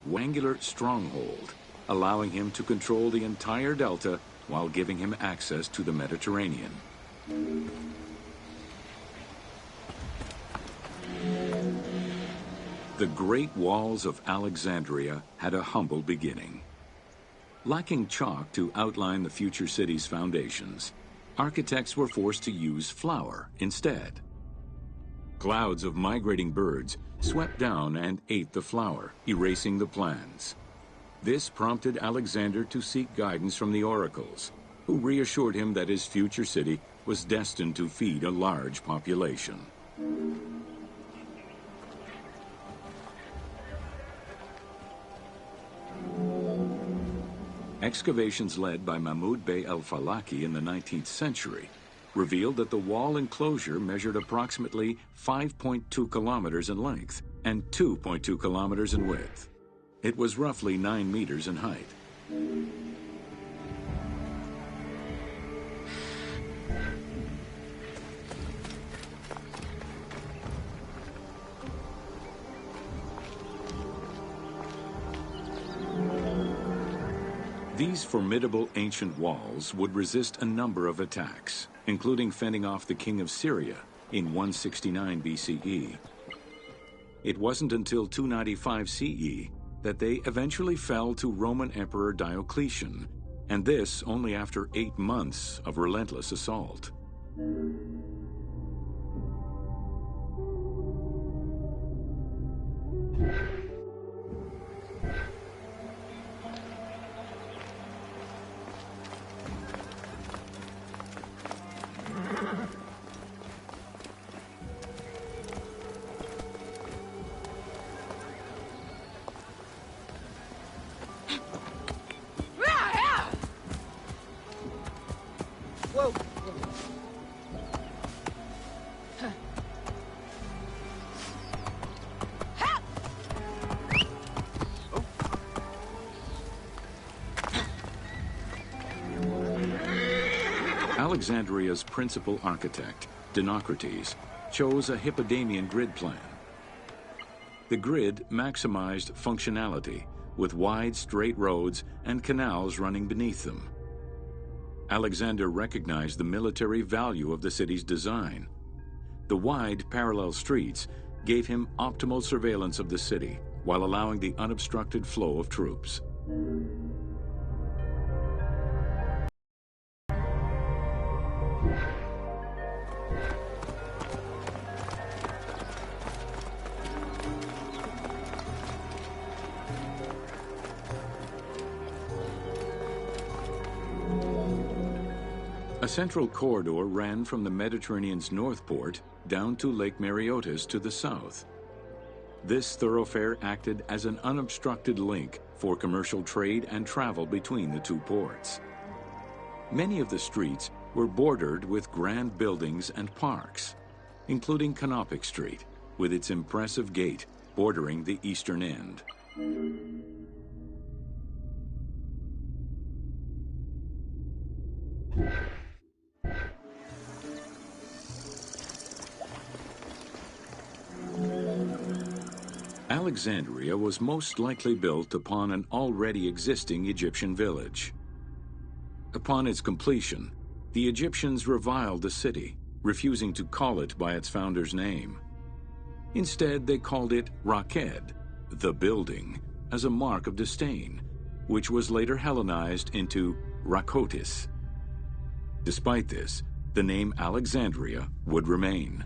Wangular stronghold, allowing him to control the entire delta while giving him access to the Mediterranean. The Great Walls of Alexandria had a humble beginning. Lacking chalk to outline the future city's foundations, architects were forced to use flour instead. Clouds of migrating birds swept down and ate the flour, erasing the plans. This prompted Alexander to seek guidance from the oracles, who reassured him that his future city was destined to feed a large population. Excavations led by Mahmud Bey el-Falaki in the 19th century revealed that the wall enclosure measured approximately 5.2 kilometers in length and 2.2 kilometers in width. It was roughly 9 meters in height. These formidable ancient walls would resist a number of attacks, including fending off the king of Syria in 169 BCE. It wasn't until 295 CE that they eventually fell to Roman Emperor Diocletian, and this only after 8 months of relentless assault. Alexandria's principal architect, Dinocrates, chose a Hippodamian grid plan. The grid maximized functionality with wide, straight roads and canals running beneath them. Alexander recognized the military value of the city's design. The wide, parallel streets gave him optimal surveillance of the city while allowing the unobstructed flow of troops. A central corridor ran from the Mediterranean's north port down to Lake Mareotis to the south. This thoroughfare acted as an unobstructed link for commercial trade and travel between the two ports. Many of the streets were bordered with grand buildings and parks, including Canopic Street, with its impressive gate bordering the eastern end. Alexandria was most likely built upon an already existing Egyptian village. Upon its completion, the Egyptians reviled the city, refusing to call it by its founder's name. Instead, they called it Raked, the building, as a mark of disdain, which was later Hellenized into Rakotis. Despite this, the name Alexandria would remain.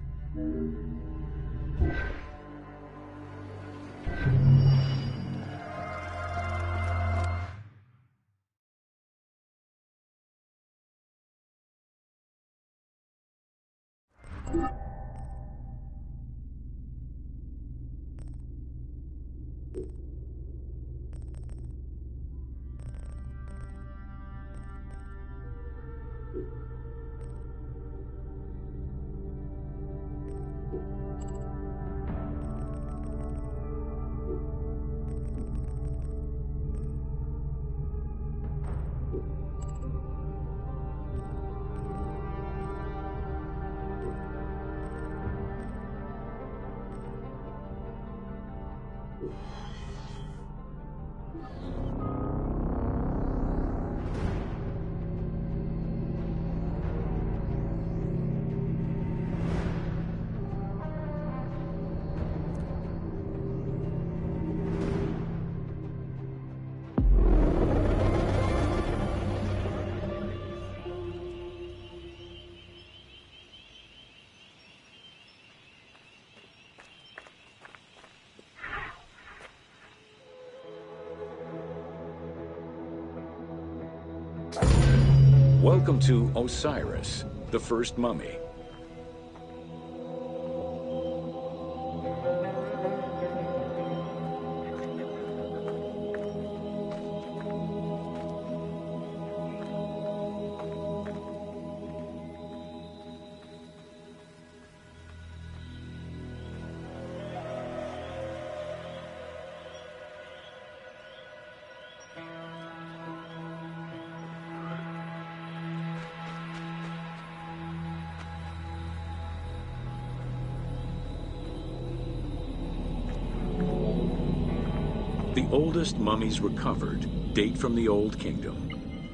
Welcome to Osiris, the first mummy. The oldest mummies recovered date from the Old Kingdom,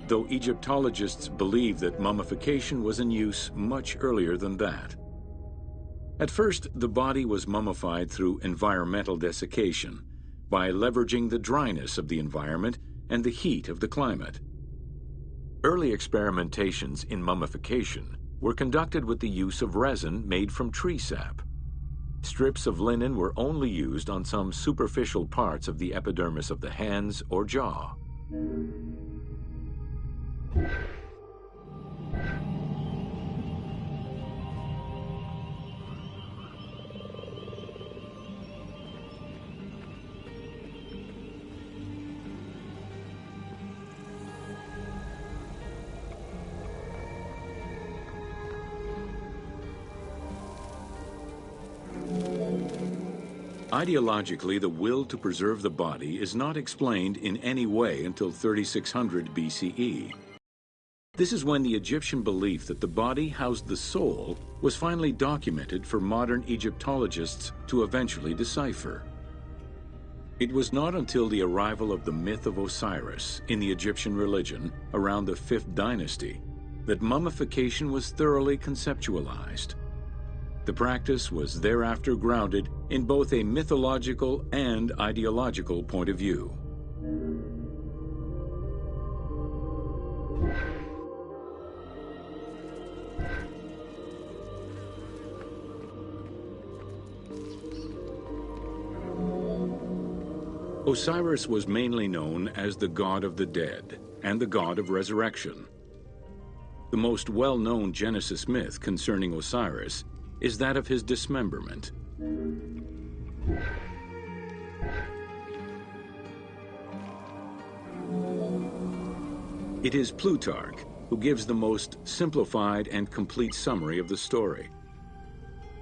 though Egyptologists believe that mummification was in use much earlier than that. At first, the body was mummified through environmental desiccation, by leveraging the dryness of the environment and the heat of the climate. Early experimentations in mummification were conducted with the use of resin made from tree sap. Strips of linen were only used on some superficial parts of the epidermis of the hands or jaw. Ideologically, the will to preserve the body is not explained in any way until 3600 BCE. This is when the Egyptian belief that the body housed the soul was finally documented for modern Egyptologists to eventually decipher. It was not until the arrival of the myth of Osiris in the Egyptian religion around the 5th dynasty that mummification was thoroughly conceptualized. The practice was thereafter grounded in both a mythological and ideological point of view. Osiris was mainly known as the god of the dead and the god of resurrection. The most well-known Genesis myth concerning Osiris is that of his dismemberment. It is Plutarch who gives the most simplified and complete summary of the story.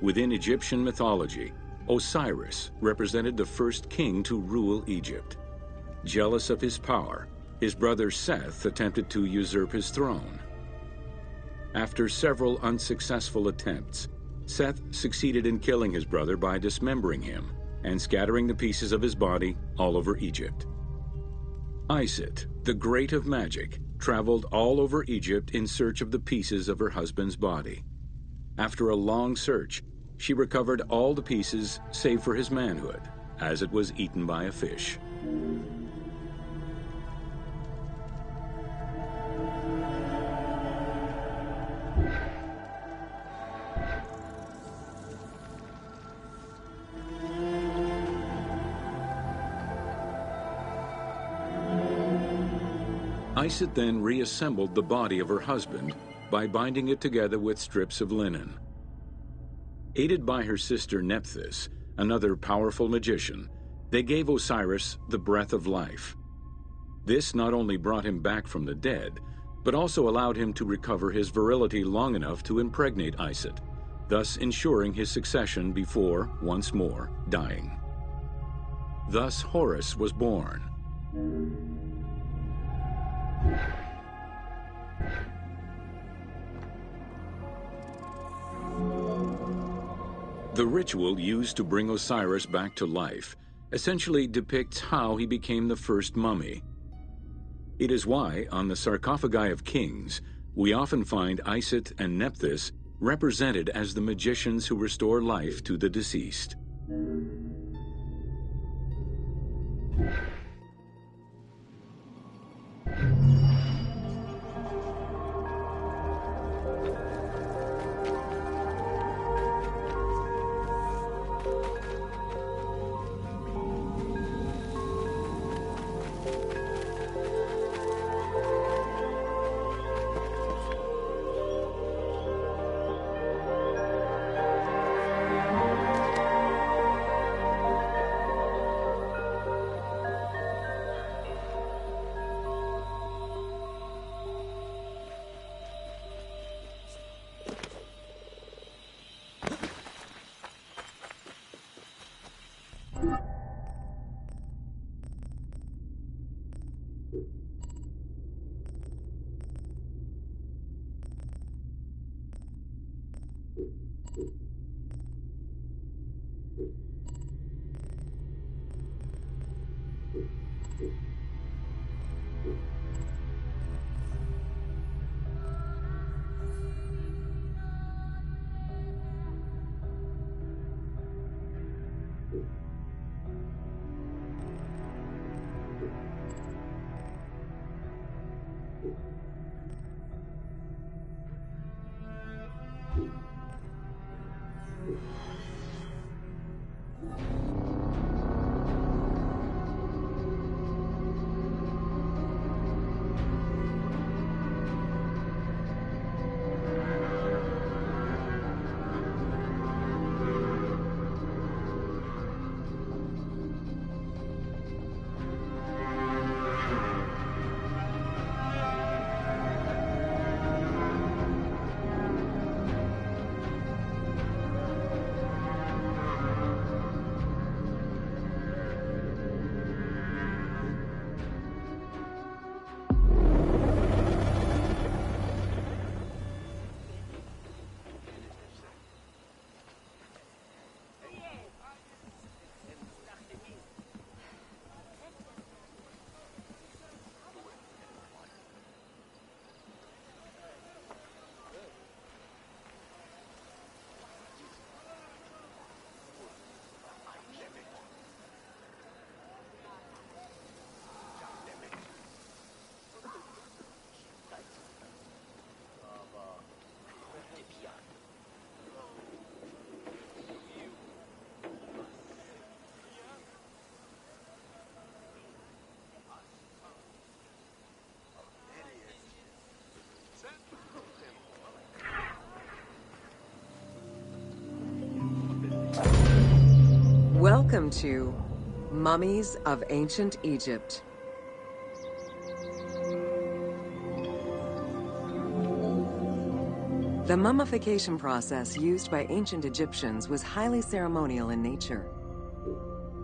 Within Egyptian mythology, Osiris represented the first king to rule Egypt. Jealous of his power, his brother Seth attempted to usurp his throne. After several unsuccessful attempts, Seth succeeded in killing his brother by dismembering him and scattering the pieces of his body all over Egypt. Isis, the great of magic, traveled all over Egypt in search of the pieces of her husband's body. After a long search, she recovered all the pieces save for his manhood, as it was eaten by a fish. Isis then reassembled the body of her husband by binding it together with strips of linen. Aided by her sister Nephthys, another powerful magician, they gave Osiris the breath of life. This not only brought him back from the dead, but also allowed him to recover his virility long enough to impregnate Isis, thus ensuring his succession before, once more, dying. Thus Horus was born. The ritual used to bring Osiris back to life essentially depicts how he became the first mummy. It is why, on the sarcophagi of kings, we often find Isit and Nephthys represented as the magicians who restore life to the deceased. Welcome to Mummies of Ancient Egypt. The mummification process used by ancient Egyptians was highly ceremonial in nature.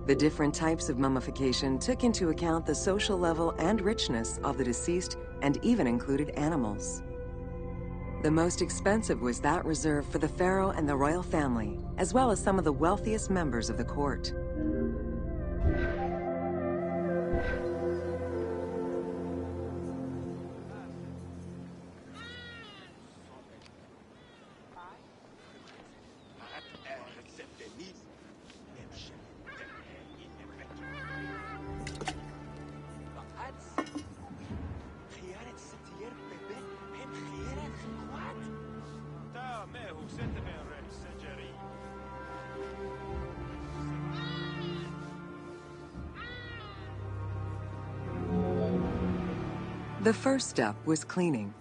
The different types of mummification took into account the social level and richness of the deceased and even included animals. The most expensive was that reserved for the pharaoh and the royal family, as well as some of the wealthiest members of the court. The first step was cleaning.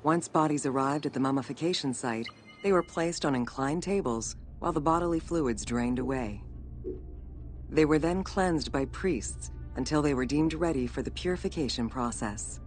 Once bodies arrived at the mummification site, they were placed on inclined tables while the bodily fluids drained away. They were then cleansed by priests until they were deemed ready for the purification process.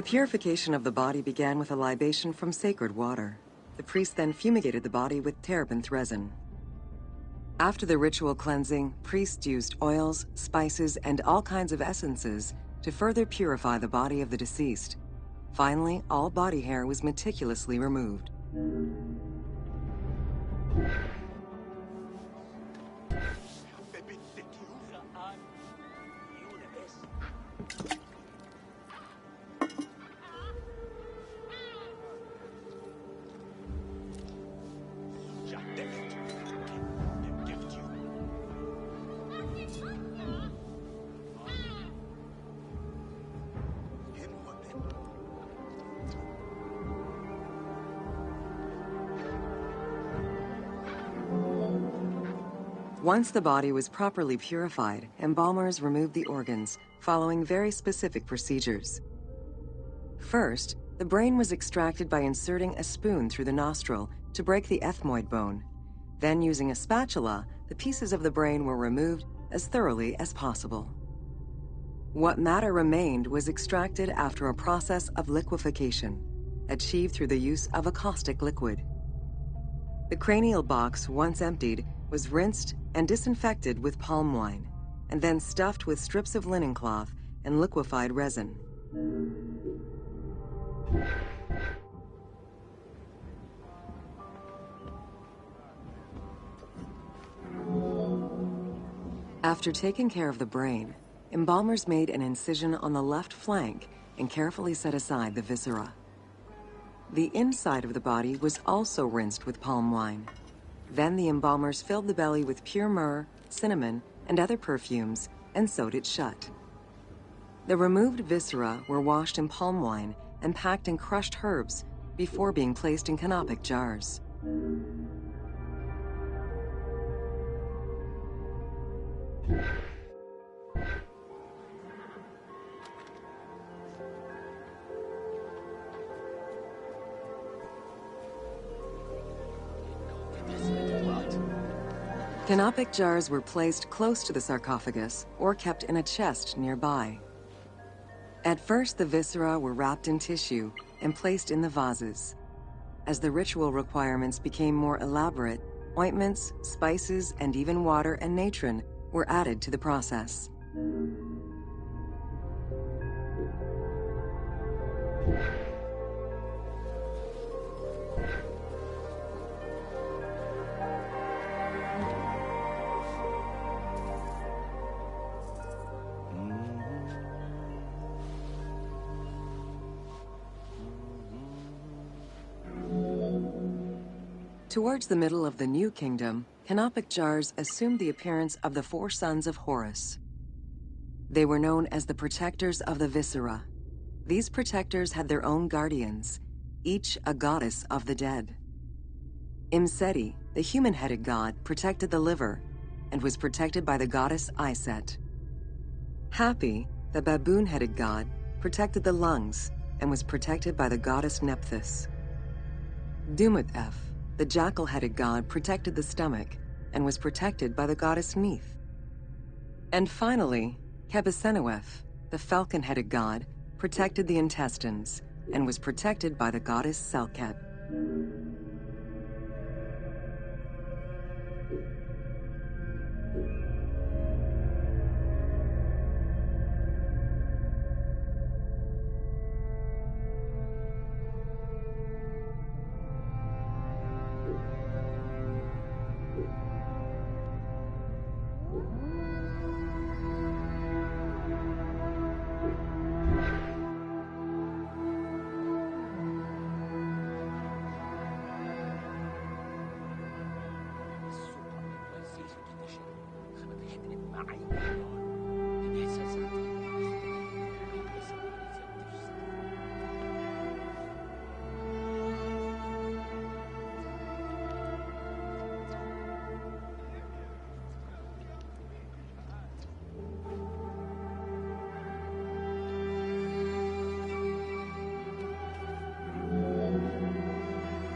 The purification of the body began with a libation from sacred water. The priest then fumigated the body with terebinth resin. After the ritual cleansing, priests used oils, spices, and all kinds of essences to further purify the body of the deceased. Finally, all body hair was meticulously removed. Once the body was properly purified, embalmers removed the organs, following very specific procedures. First, the brain was extracted by inserting a spoon through the nostril to break the ethmoid bone. Then, using a spatula, the pieces of the brain were removed as thoroughly as possible. What matter remained was extracted after a process of liquefaction, achieved through the use of a caustic liquid. The cranial box, once emptied, was rinsed and disinfected with palm wine, and then stuffed with strips of linen cloth and liquefied resin. After taking care of the brain, embalmers made an incision on the left flank and carefully set aside the viscera. The inside of the body was also rinsed with palm wine. Then the embalmers filled the belly with pure myrrh, cinnamon, and other perfumes, and sewed it shut. The removed viscera were washed in palm wine and packed in crushed herbs before being placed in canopic jars. Canopic jars were placed close to the sarcophagus or kept in a chest nearby. At first, the viscera were wrapped in tissue and placed in the vases. As the ritual requirements became more elaborate, ointments, spices, and even water and natron were added to the process. Towards the middle of the New Kingdom, canopic jars assumed the appearance of the 4 sons of Horus. They were known as the protectors of the viscera. These protectors had their own guardians, each a goddess of the dead. Imseti, the human-headed god, protected the liver and was protected by the goddess Iset. Hapi, the baboon-headed god, protected the lungs and was protected by the goddess Nephthys. Dumut-Ef, the jackal-headed god, protected the stomach and was protected by the goddess Neith. And finally, Qebehsenuef, the falcon-headed god, protected the intestines and was protected by the goddess Selket.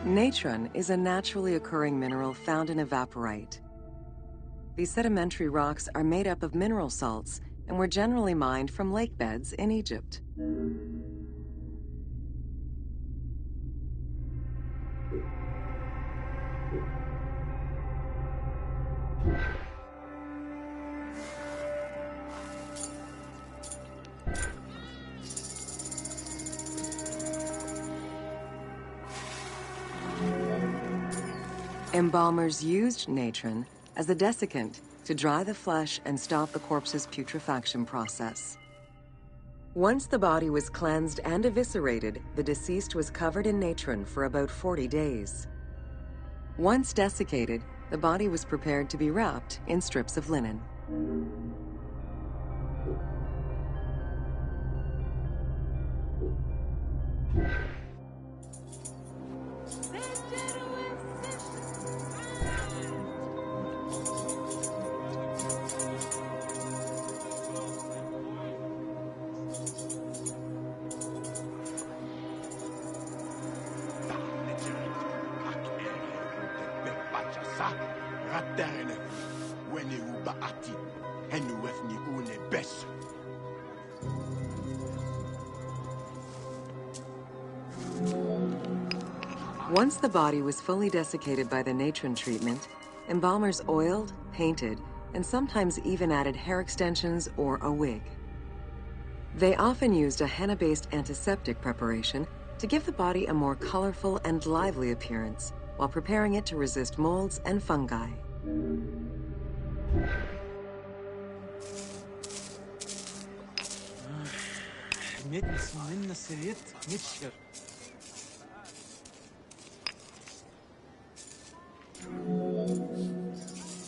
Natron is a naturally occurring mineral found in evaporite. These sedimentary rocks are made up of mineral salts and were generally mined from lake beds in Egypt. Embalmers used natron as a desiccant to dry the flesh and stop the corpse's putrefaction process. Once the body was cleansed and eviscerated, the deceased was covered in natron for about 40 days. Once desiccated, the body was prepared to be wrapped in strips of linen. Once the body was fully desiccated by the natron treatment, embalmers oiled, painted, and sometimes even added hair extensions or a wig. They often used a henna-based antiseptic preparation to give the body a more colorful and lively appearance while preparing it to resist molds and fungi.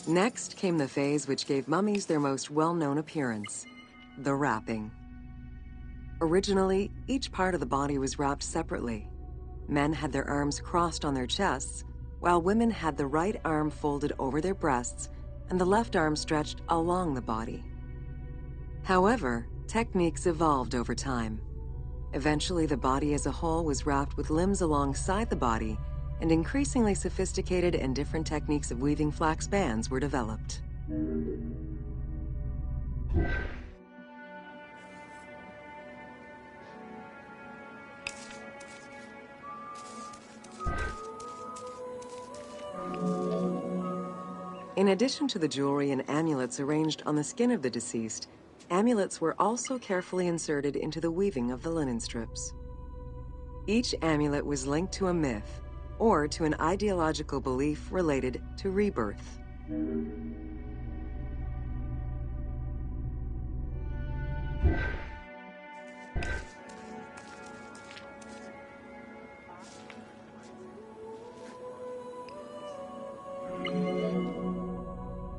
Next came the phase which gave mummies their most well-known appearance, the wrapping. Originally, each part of the body was wrapped separately. Men had their arms crossed on their chests, while women had the right arm folded over their breasts and the left arm stretched along the body. However, techniques evolved over time. Eventually, the body as a whole was wrapped with limbs alongside the body, and increasingly sophisticated and different techniques of weaving flax bands were developed. In addition to the jewelry and amulets arranged on the skin of the deceased, amulets were also carefully inserted into the weaving of the linen strips. Each amulet was linked to a myth, or to an ideological belief related to rebirth.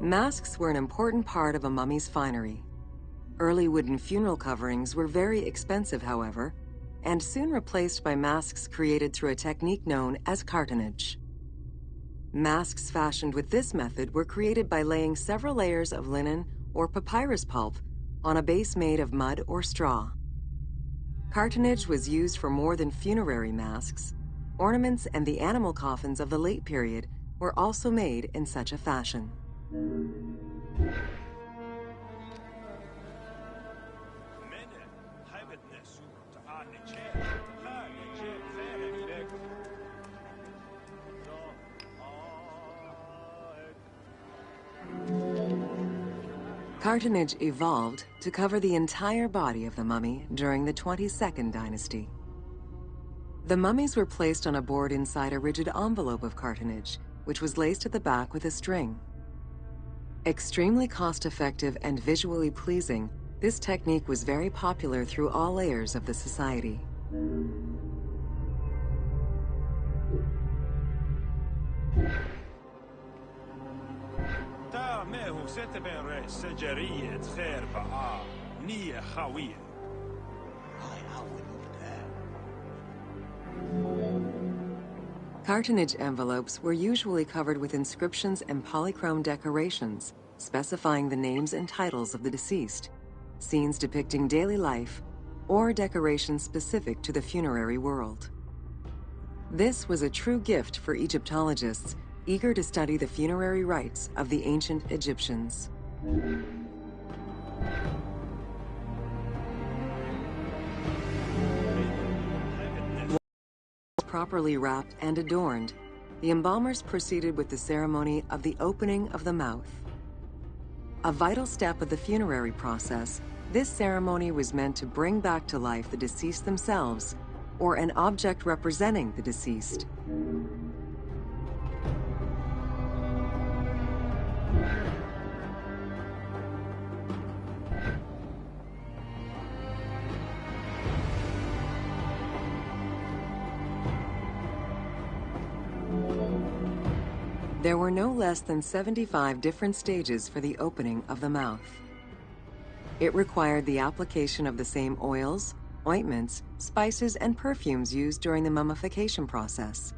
Masks were an important part of a mummy's finery. Early wooden funeral coverings were very expensive, however, and soon replaced by masks created through a technique known as cartonnage. Masks fashioned with this method were created by laying several layers of linen or papyrus pulp on a base made of mud or straw. Cartonnage was used for more than funerary masks. Ornaments and the animal coffins of the late period were also made in such a fashion. Cartonnage evolved to cover the entire body of the mummy during the 22nd dynasty. The mummies were placed on a board inside a rigid envelope of cartonnage, which was laced at the back with a string. Extremely cost-effective and visually pleasing, this technique was very popular through all layers of the society. Cartonnage envelopes were usually covered with inscriptions and polychrome decorations, specifying the names and titles of the deceased, scenes depicting daily life, or decorations specific to the funerary world. This was a true gift for Egyptologists eager to study the funerary rites of the ancient Egyptians. Properly wrapped and adorned, the embalmers proceeded with the ceremony of the opening of the mouth. A vital step of the funerary process, this ceremony was meant to bring back to life the deceased themselves, or an object representing the deceased. There were no less than 75 different stages for the opening of the mouth. It required the application of the same oils, ointments, spices, and perfumes used during the mummification process.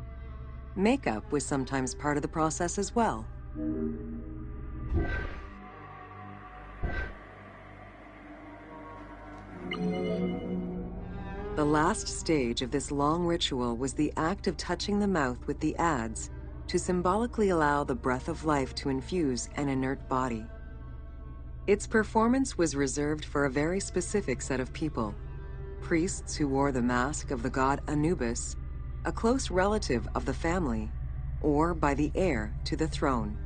Makeup was sometimes part of the process as well. The last stage of this long ritual was the act of touching the mouth with the adze to symbolically allow the breath of life to infuse an inert body. Its performance was reserved for a very specific set of people: priests who wore the mask of the god Anubis, a close relative of the family, or by the heir to the throne.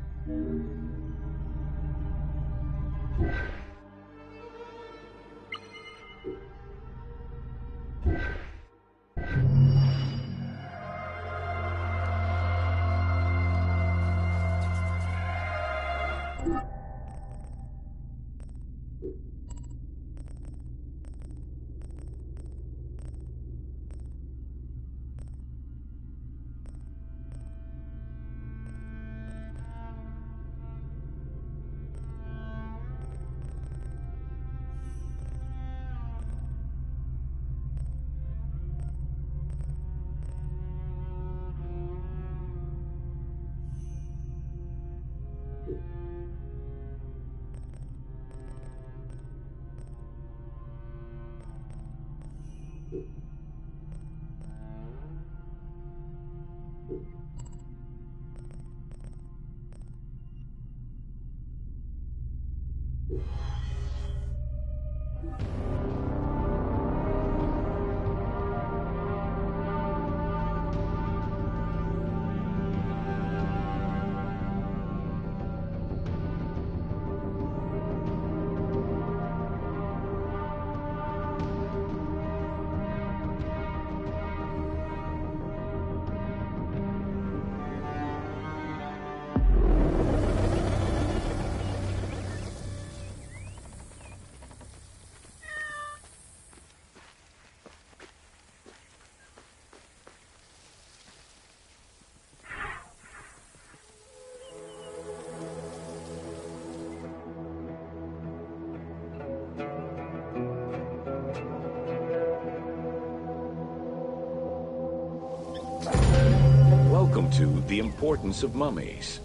Welcome to The Importance of Mummies.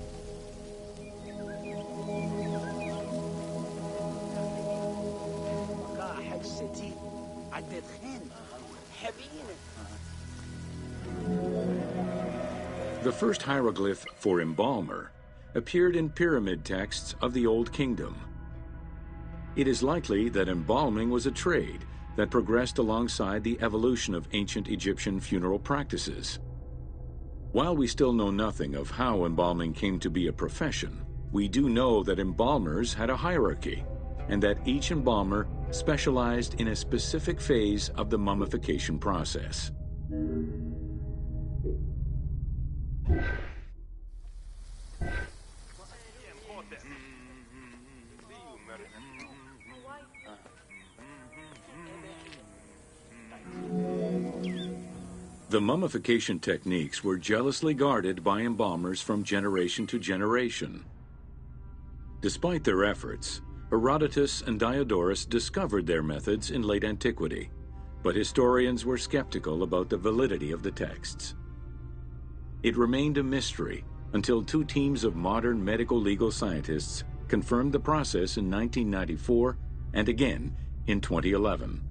The first hieroglyph for embalmer appeared in pyramid texts of the Old Kingdom. It is likely that embalming was a trade that progressed alongside the evolution of ancient Egyptian funeral practices. While we still know nothing of how embalming came to be a profession, we do know that embalmers had a hierarchy, and that each embalmer specialized in a specific phase of the mummification process. The mummification techniques were jealously guarded by embalmers from generation to generation. Despite their efforts, Herodotus and Diodorus discovered their methods in late antiquity, but historians were skeptical about the validity of the texts. It remained a mystery until two teams of modern medical legal scientists confirmed the process in 1994 and again in 2011.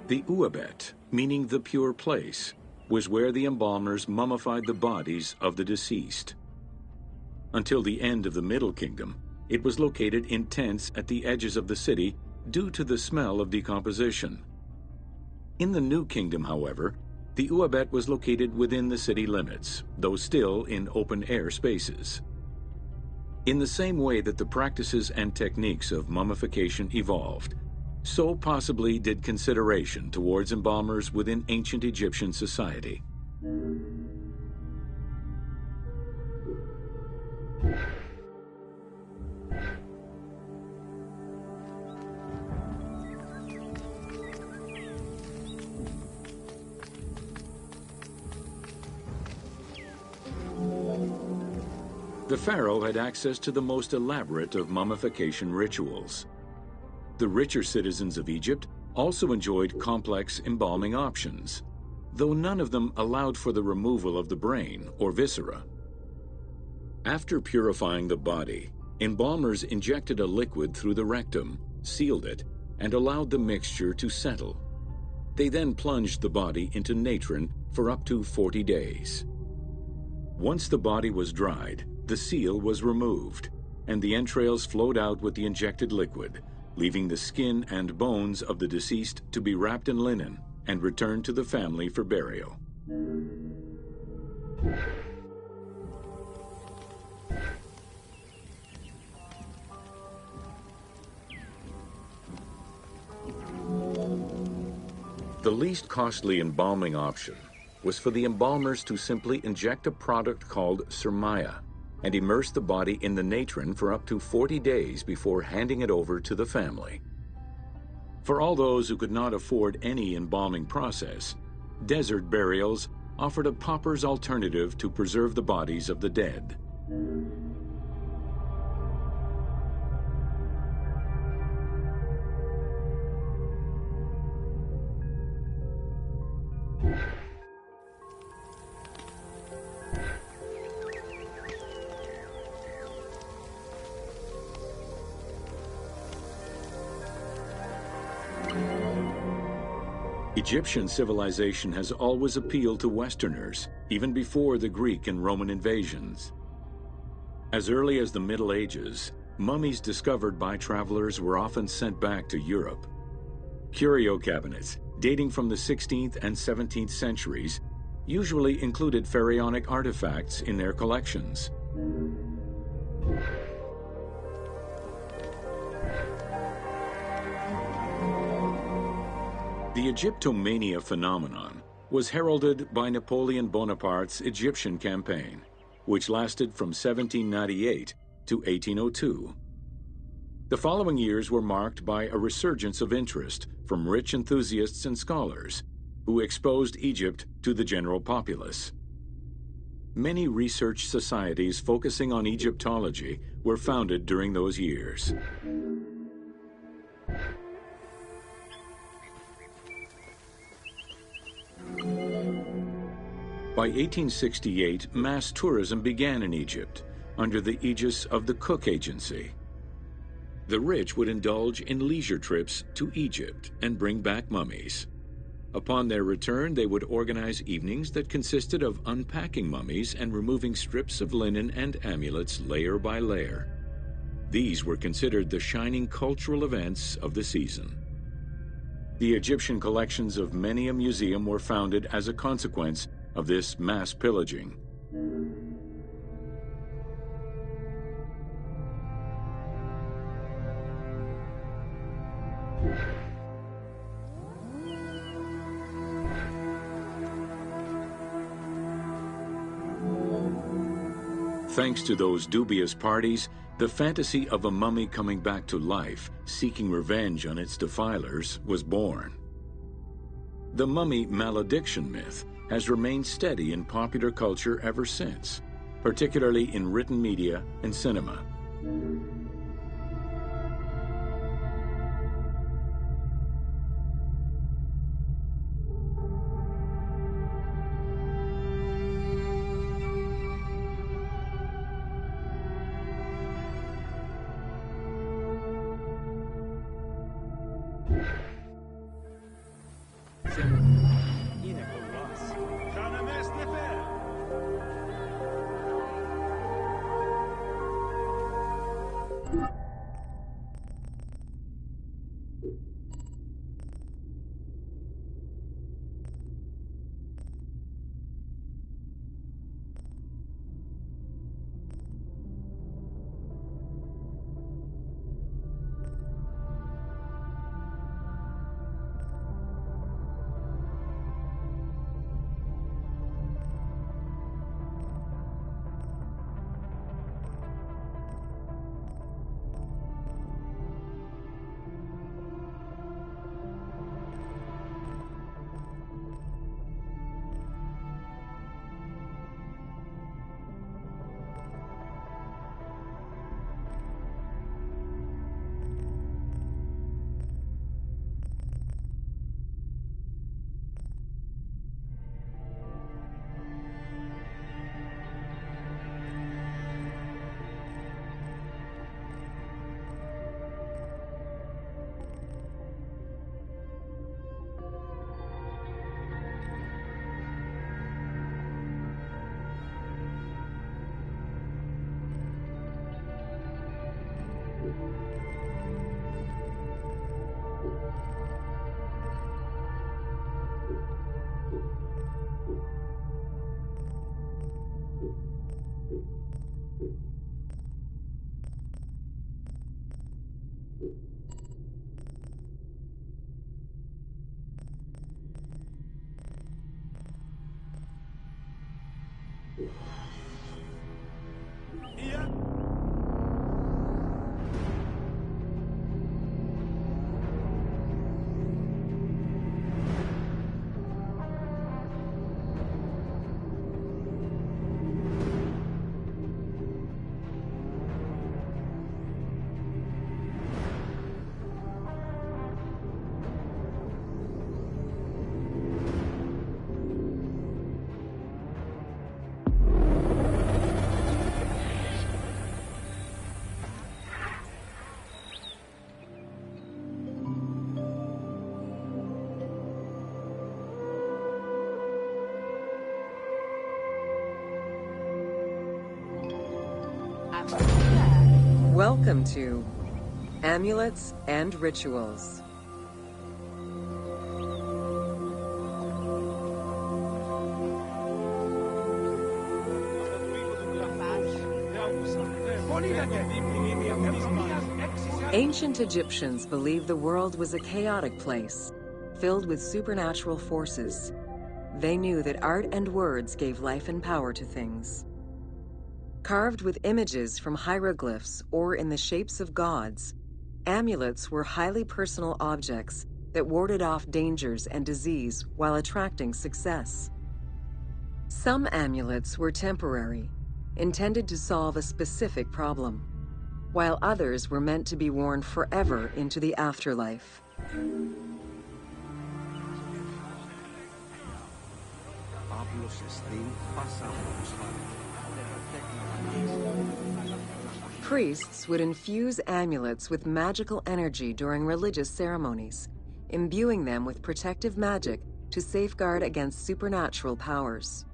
The Uabet, meaning the pure place, was where the embalmers mummified the bodies of the deceased. Until the end of the Middle Kingdom, it was located in tents at the edges of the city due to the smell of decomposition. In the New Kingdom, however, the Uabet was located within the city limits, though still in open-air spaces. In the same way that the practices and techniques of mummification evolved, So possibly did consideration towards embalmers within ancient Egyptian society. The pharaoh had access to the most elaborate of mummification rituals. The richer citizens of Egypt also enjoyed complex embalming options, though none of them allowed for the removal of the brain or viscera. After purifying the body, embalmers injected a liquid through the rectum, sealed it, and allowed the mixture to settle. They then plunged the body into natron for up to 40 days. Once the body was dried, the seal was removed, and the entrails flowed out with the injected liquid, leaving the skin and bones of the deceased to be wrapped in linen and returned to the family for burial. The least costly embalming option was for the embalmers to simply inject a product called surmaya and immerse the body in the natron for up to 40 days before handing it over to the family. For all those who could not afford any embalming process, desert burials offered a pauper's alternative to preserve the bodies of the dead. Egyptian civilization has always appealed to Westerners, even before the Greek and Roman invasions. As early as the Middle Ages, mummies discovered by travelers were often sent back to Europe. Curio cabinets, dating from the 16th and 17th centuries, usually included pharaonic artifacts in their collections. The Egyptomania phenomenon was heralded by Napoleon Bonaparte's Egyptian campaign, which lasted from 1798 to 1802. The following years were marked by a resurgence of interest from rich enthusiasts and scholars who exposed Egypt to the general populace. Many research societies focusing on Egyptology were founded during those years. By 1868, mass tourism began in Egypt under the aegis of the Cook Agency. The rich would indulge in leisure trips to Egypt and bring back mummies. Upon their return, they would organize evenings that consisted of unpacking mummies and removing strips of linen and amulets layer by layer. These were considered the shining cultural events of the season. The Egyptian collections of many a museum were founded as a consequence of this mass pillaging. Thanks to those dubious parties, the fantasy of a mummy coming back to life, seeking revenge on its defilers, was born. The mummy malediction myth has remained steady in popular culture ever since, particularly in written media and cinema. Welcome to Amulets and Rituals. Ancient Egyptians believed the world was a chaotic place, filled with supernatural forces. They knew that art and words gave life and power to things. Carved with images from hieroglyphs or in the shapes of gods, amulets were highly personal objects that warded off dangers and disease while attracting success. Some amulets were temporary, intended to solve a specific problem, while others were meant to be worn forever into the afterlife. Priests would infuse amulets with magical energy during religious ceremonies, imbuing them with protective magic to safeguard against supernatural powers.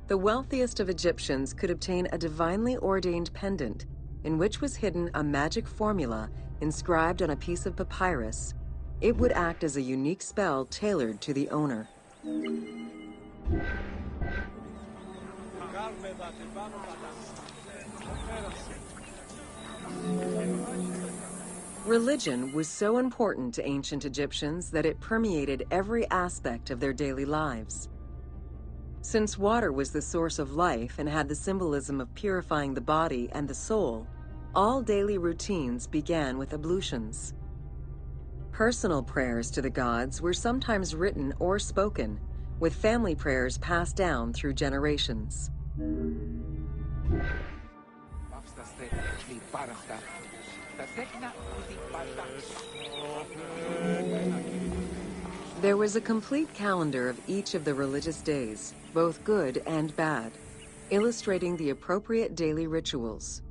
The wealthiest of Egyptians could obtain a divinely ordained pendant in which was hidden a magic formula inscribed on a piece of papyrus. It would act as a unique spell tailored to the owner. Religion was so important to ancient Egyptians that it permeated every aspect of their daily lives. Since water was the source of life and had the symbolism of purifying the body and the soul, all daily routines began with ablutions. Personal prayers to the gods were sometimes written or spoken, with family prayers passed down through generations. There was a complete calendar of each of the religious days, both good and bad, illustrating the appropriate daily rituals.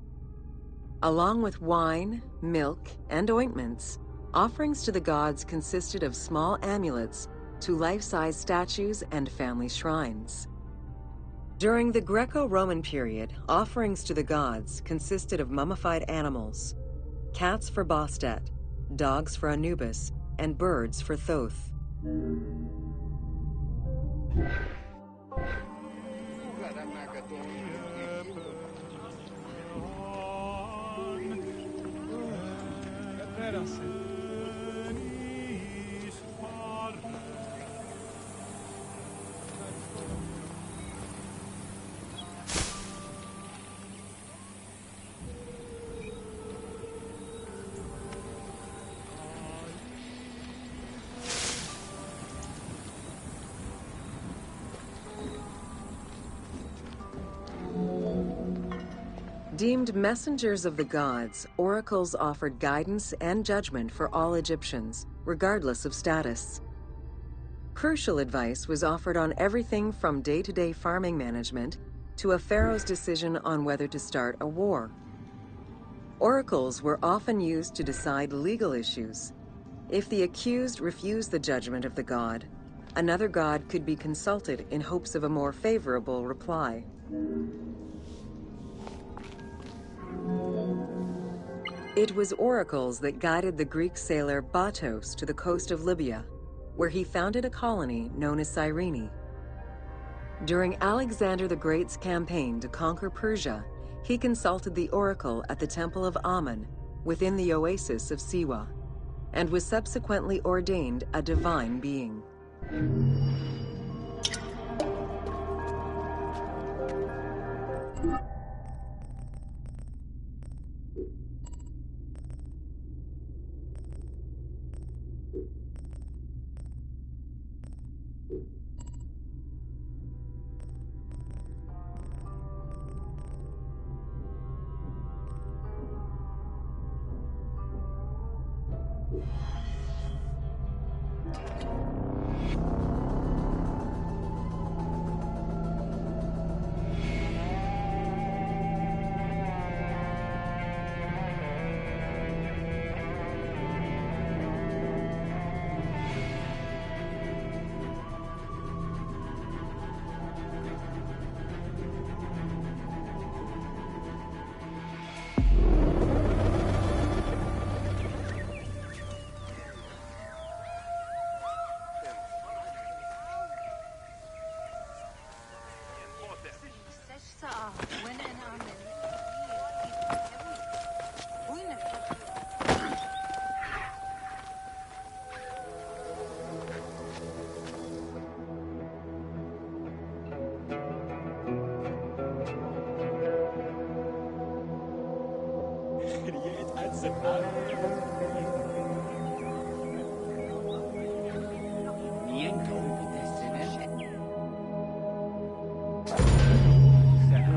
Along with wine, milk, and ointments, offerings to the gods consisted of small amulets to life-size statues and family shrines. During the Greco-Roman period, offerings to the gods consisted of mummified animals, cats for Bastet, dogs for Anubis, and birds for Thoth. Deemed messengers of the gods, oracles offered guidance and judgment for all Egyptians, regardless of status. Crucial advice was offered on everything from day-to-day farming management to a pharaoh's decision on whether to start a war. Oracles were often used to decide legal issues. If the accused refused the judgment of the god, another god could be consulted in hopes of a more favorable reply. It was oracles that guided the Greek sailor Batos to the coast of Libya, where he founded a colony known as Cyrene. During Alexander the Great's campaign to conquer Persia, he consulted the oracle at the Temple of Amun within the oasis of Siwa, and was subsequently ordained a divine being.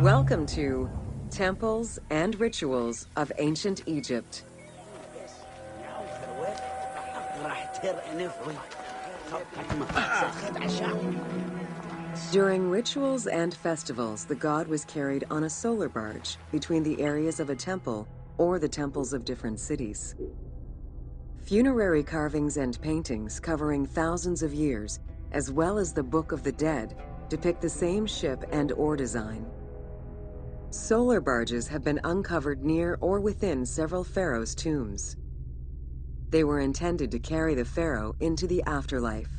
Welcome to Temples and Rituals of Ancient Egypt. During rituals and festivals, the god was carried on a solar barge between the areas of a temple or the temples of different cities. Funerary carvings and paintings covering thousands of years, as well as the Book of the Dead, depict the same ship and oar design. Solar barges have been uncovered near or within several pharaohs' tombs. They were intended to carry the pharaoh into the afterlife.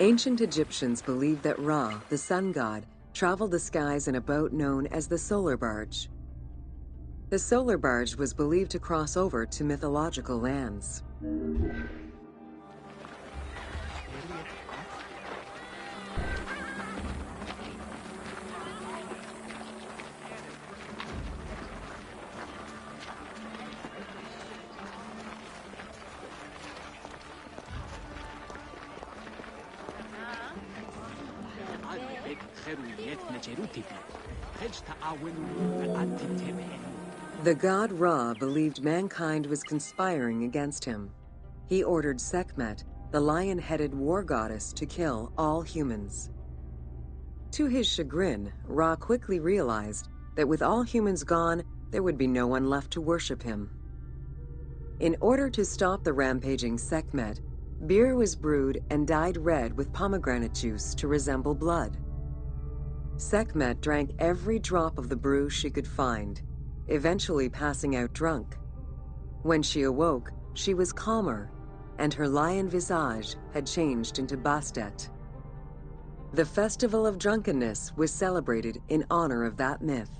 Ancient Egyptians believed that Ra, the sun god, traveled the skies in a boat known as the solar barge. The solar barge was believed to cross over to mythological lands. The god Ra believed mankind was conspiring against him. He ordered Sekhmet, the lion-headed war goddess, to kill all humans. To his chagrin, Ra quickly realized that with all humans gone, there would be no one left to worship him. In order to stop the rampaging Sekhmet, beer was brewed and dyed red with pomegranate juice to resemble blood. Sekhmet drank every drop of the brew she could find, eventually passing out drunk. When she awoke, she was calmer, and her lion visage had changed into Bastet. The Festival of Drunkenness was celebrated in honor of that myth.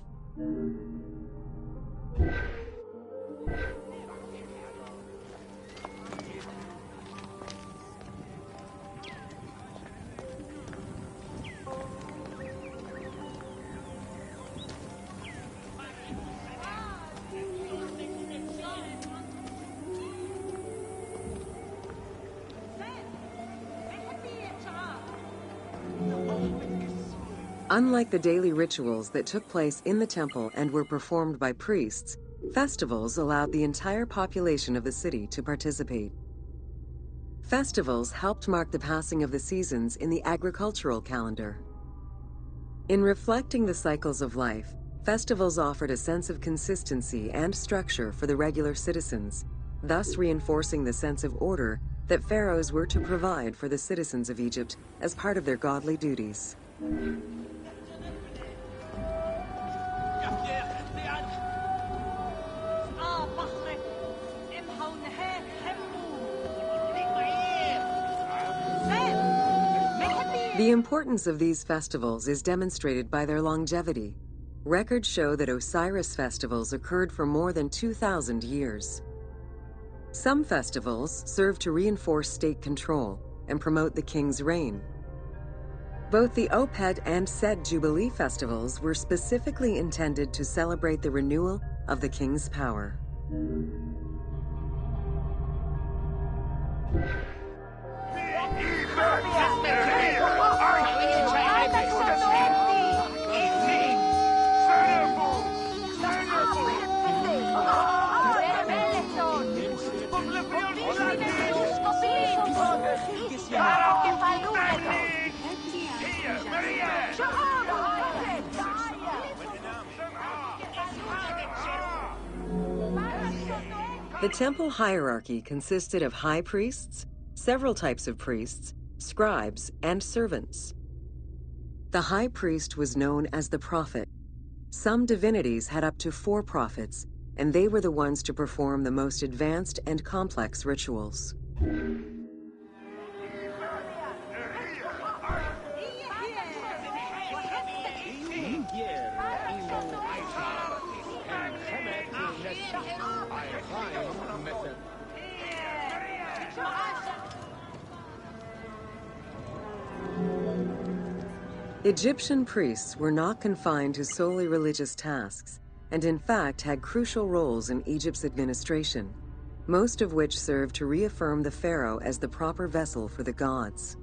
Unlike the daily rituals that took place in the temple and were performed by priests, festivals allowed the entire population of the city to participate. Festivals helped mark the passing of the seasons in the agricultural calendar. In reflecting the cycles of life, festivals offered a sense of consistency and structure for the regular citizens, thus reinforcing the sense of order that pharaohs were to provide for the citizens of Egypt as part of their godly duties. The importance of these festivals is demonstrated by their longevity. Records show that Osiris festivals occurred for more than 2,000 years. Some festivals serve to reinforce state control and promote the king's reign. Both the Opet and Set Jubilee festivals were specifically intended to celebrate the renewal of the king's power. The temple hierarchy consisted of high priests, several types of priests, scribes, and servants. The high priest was known as the prophet. Some divinities had up to 4 prophets, and they were the ones to perform the most advanced and complex rituals. Egyptian priests were not confined to solely religious tasks, and in fact had crucial roles in Egypt's administration, most of which served to reaffirm the pharaoh as the proper vessel for the gods.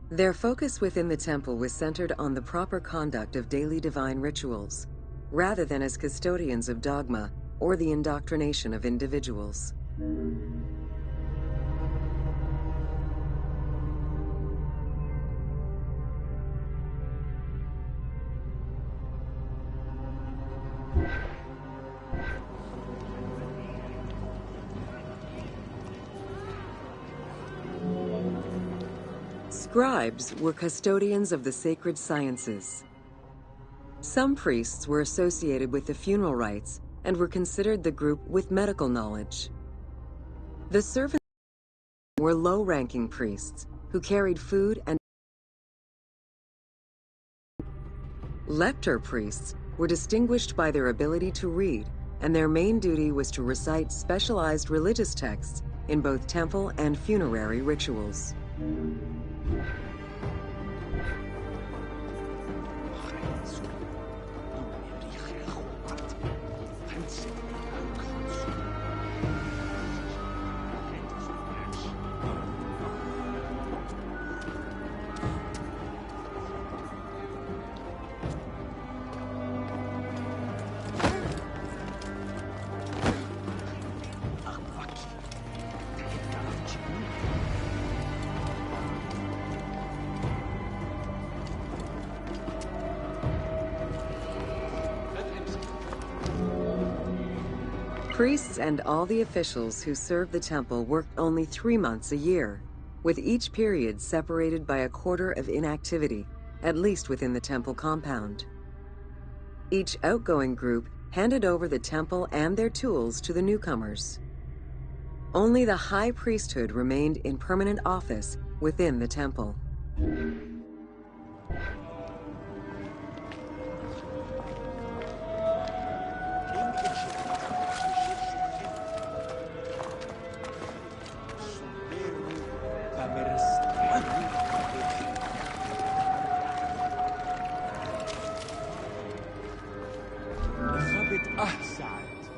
Their focus within the temple was centered on the proper conduct of daily divine rituals, rather than as custodians of dogma or the indoctrination of individuals. Scribes were custodians of the sacred sciences. Some priests were associated with the funeral rites and were considered the group with medical knowledge. The servants were low-ranking priests who carried food and lector priests were distinguished by their ability to read, and their main duty was to recite specialized religious texts in both temple and funerary rituals. Priests and all the officials who served the temple worked only 3 months a year, with each period separated by a quarter of inactivity, at least within the temple compound. Each outgoing group handed over the temple and their tools to the newcomers. Only the high priesthood remained in permanent office within the temple.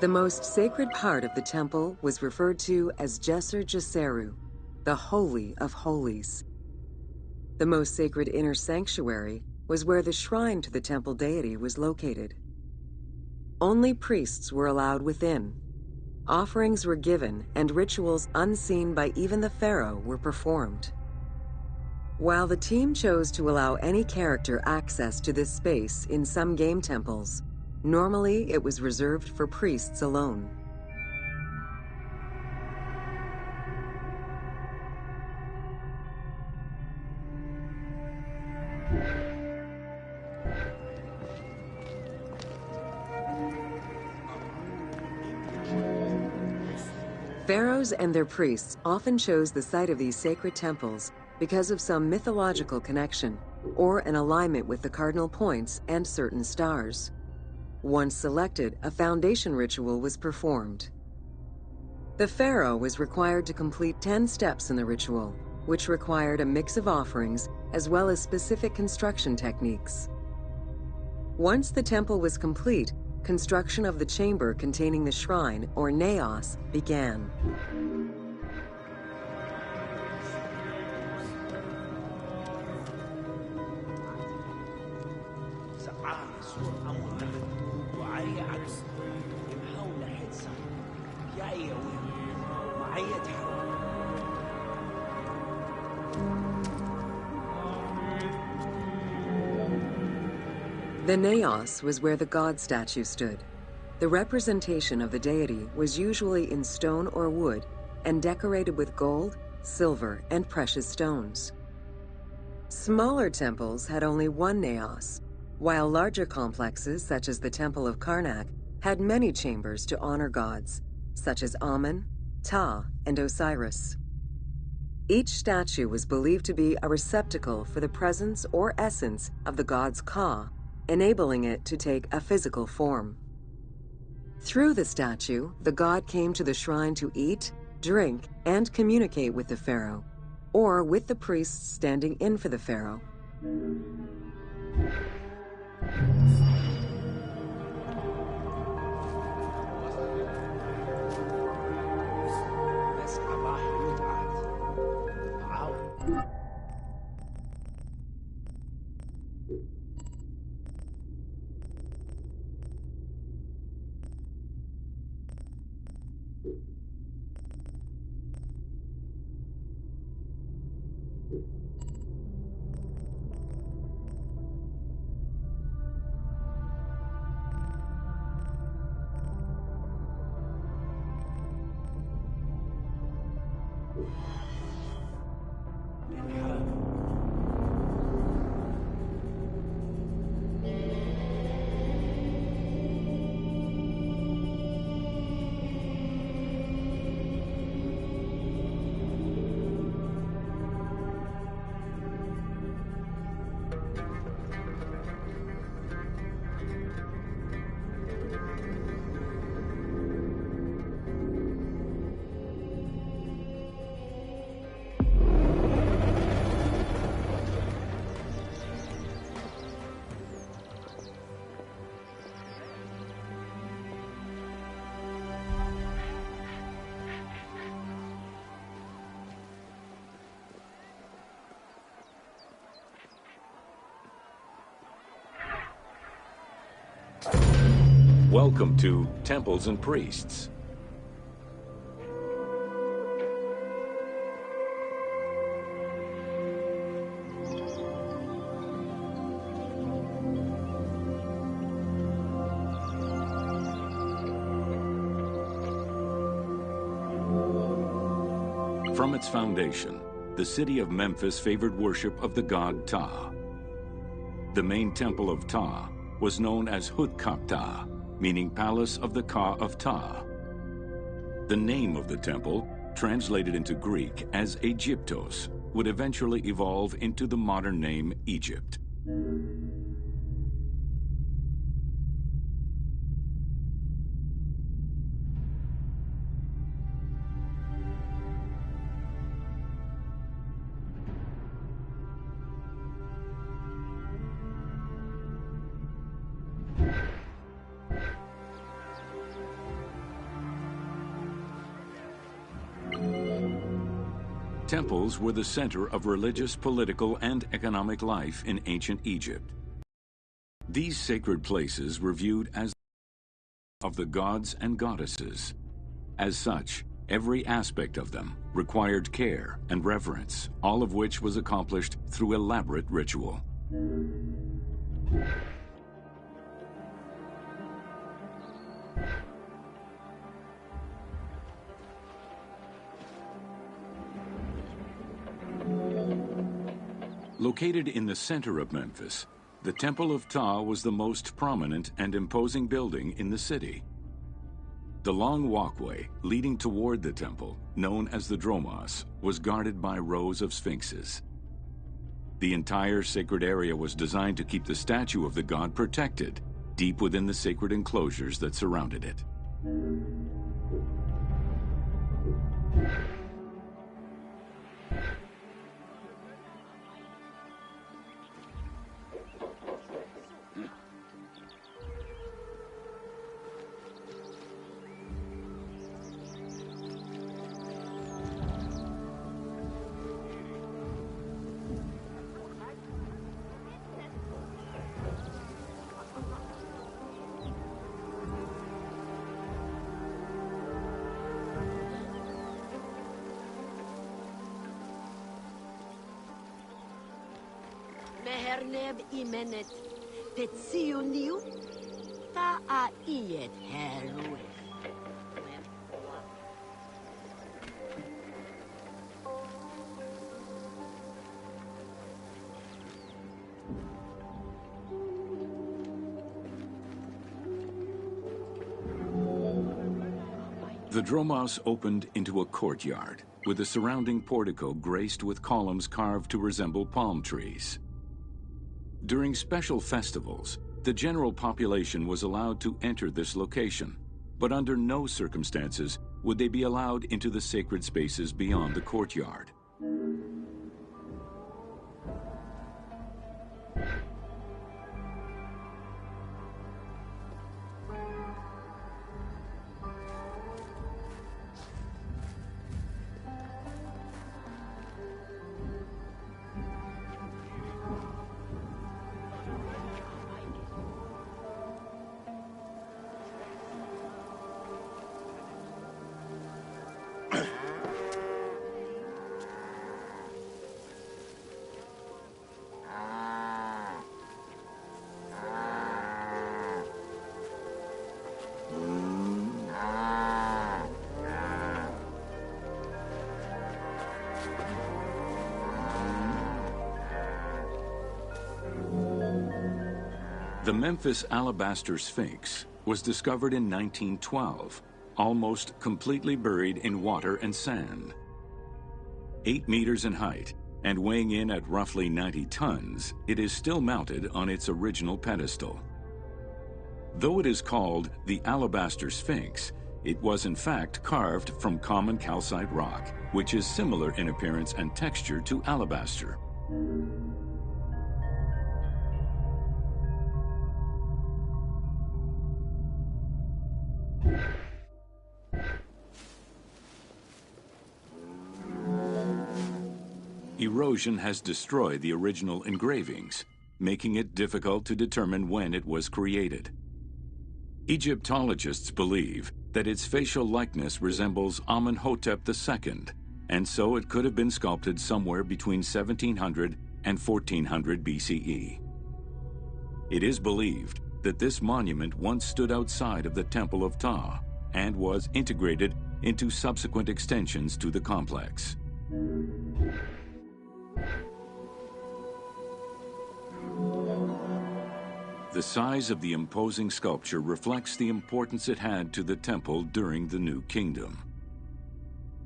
The most sacred part of the temple was referred to as Djeser Djeseru, the Holy of Holies. The most sacred inner sanctuary was where the shrine to the temple deity was located. Only priests were allowed within. Offerings were given, and rituals unseen by even the pharaoh were performed. While the team chose to allow any character access to this space in some game temples, normally it was reserved for priests alone. Pharaohs and their priests often chose the site of these sacred temples because of some mythological connection or an alignment with the cardinal points and certain stars. Once selected, a foundation ritual was performed. The pharaoh was required to complete 10 steps in the ritual, which required a mix of offerings as well as specific construction techniques. Once the temple was complete, construction of the chamber containing the shrine, or naos, began. The naos was where the god statue stood. The representation of the deity was usually in stone or wood and decorated with gold, silver, and precious stones. Smaller temples had only one naos, while larger complexes, such as the Temple of Karnak, had many chambers to honor gods, such as Amun, Ptah, and Osiris. Each statue was believed to be a receptacle for the presence or essence of the god's Ka, enabling it to take a physical form. Through the statue, the god came to the shrine to eat, drink, and communicate with the pharaoh, or with the priests standing in for the pharaoh. Welcome to Temples and Priests. From its foundation, the city of Memphis favored worship of the god Ptah. The main temple of Ptah was known as Hutkaptah, meaning Palace of the Ka of Ptah. The name of the temple, translated into Greek as Aegyptos, would eventually evolve into the modern name Egypt. Temples were the center of religious, political, and economic life in ancient Egypt. These sacred places were viewed as of the gods and goddesses. As such, every aspect of them required care and reverence, all of which was accomplished through elaborate ritual. Located in the center of Memphis, the Temple of Ptah was the most prominent and imposing building in the city. The long walkway leading toward the temple, known as the Dromos, was guarded by rows of sphinxes. The entire sacred area was designed to keep the statue of the god protected, deep within the sacred enclosures that surrounded it. Meherneb imenet petsiuniu ta a iet heruef. The dromos opened into a courtyard, with the surrounding portico graced with columns carved to resemble palm trees. During special festivals, the general population was allowed to enter this location, but under no circumstances would they be allowed into the sacred spaces beyond the courtyard. The Memphis Alabaster Sphinx was discovered in 1912, almost completely buried in water and sand. 8 meters in height and weighing in at roughly 90 tons, it is still mounted on its original pedestal. Though it is called the Alabaster Sphinx, it was in fact carved from common calcite rock, which is similar in appearance and texture to alabaster. Erosion has destroyed the original engravings, making it difficult to determine when it was created. Egyptologists believe that its facial likeness resembles Amenhotep II, and so it could have been sculpted somewhere between 1700 and 1400 BCE. It is believed that this monument once stood outside of the Temple of Ptah and was integrated into subsequent extensions to the complex. The size of the imposing sculpture reflects the importance it had to the temple during the New Kingdom.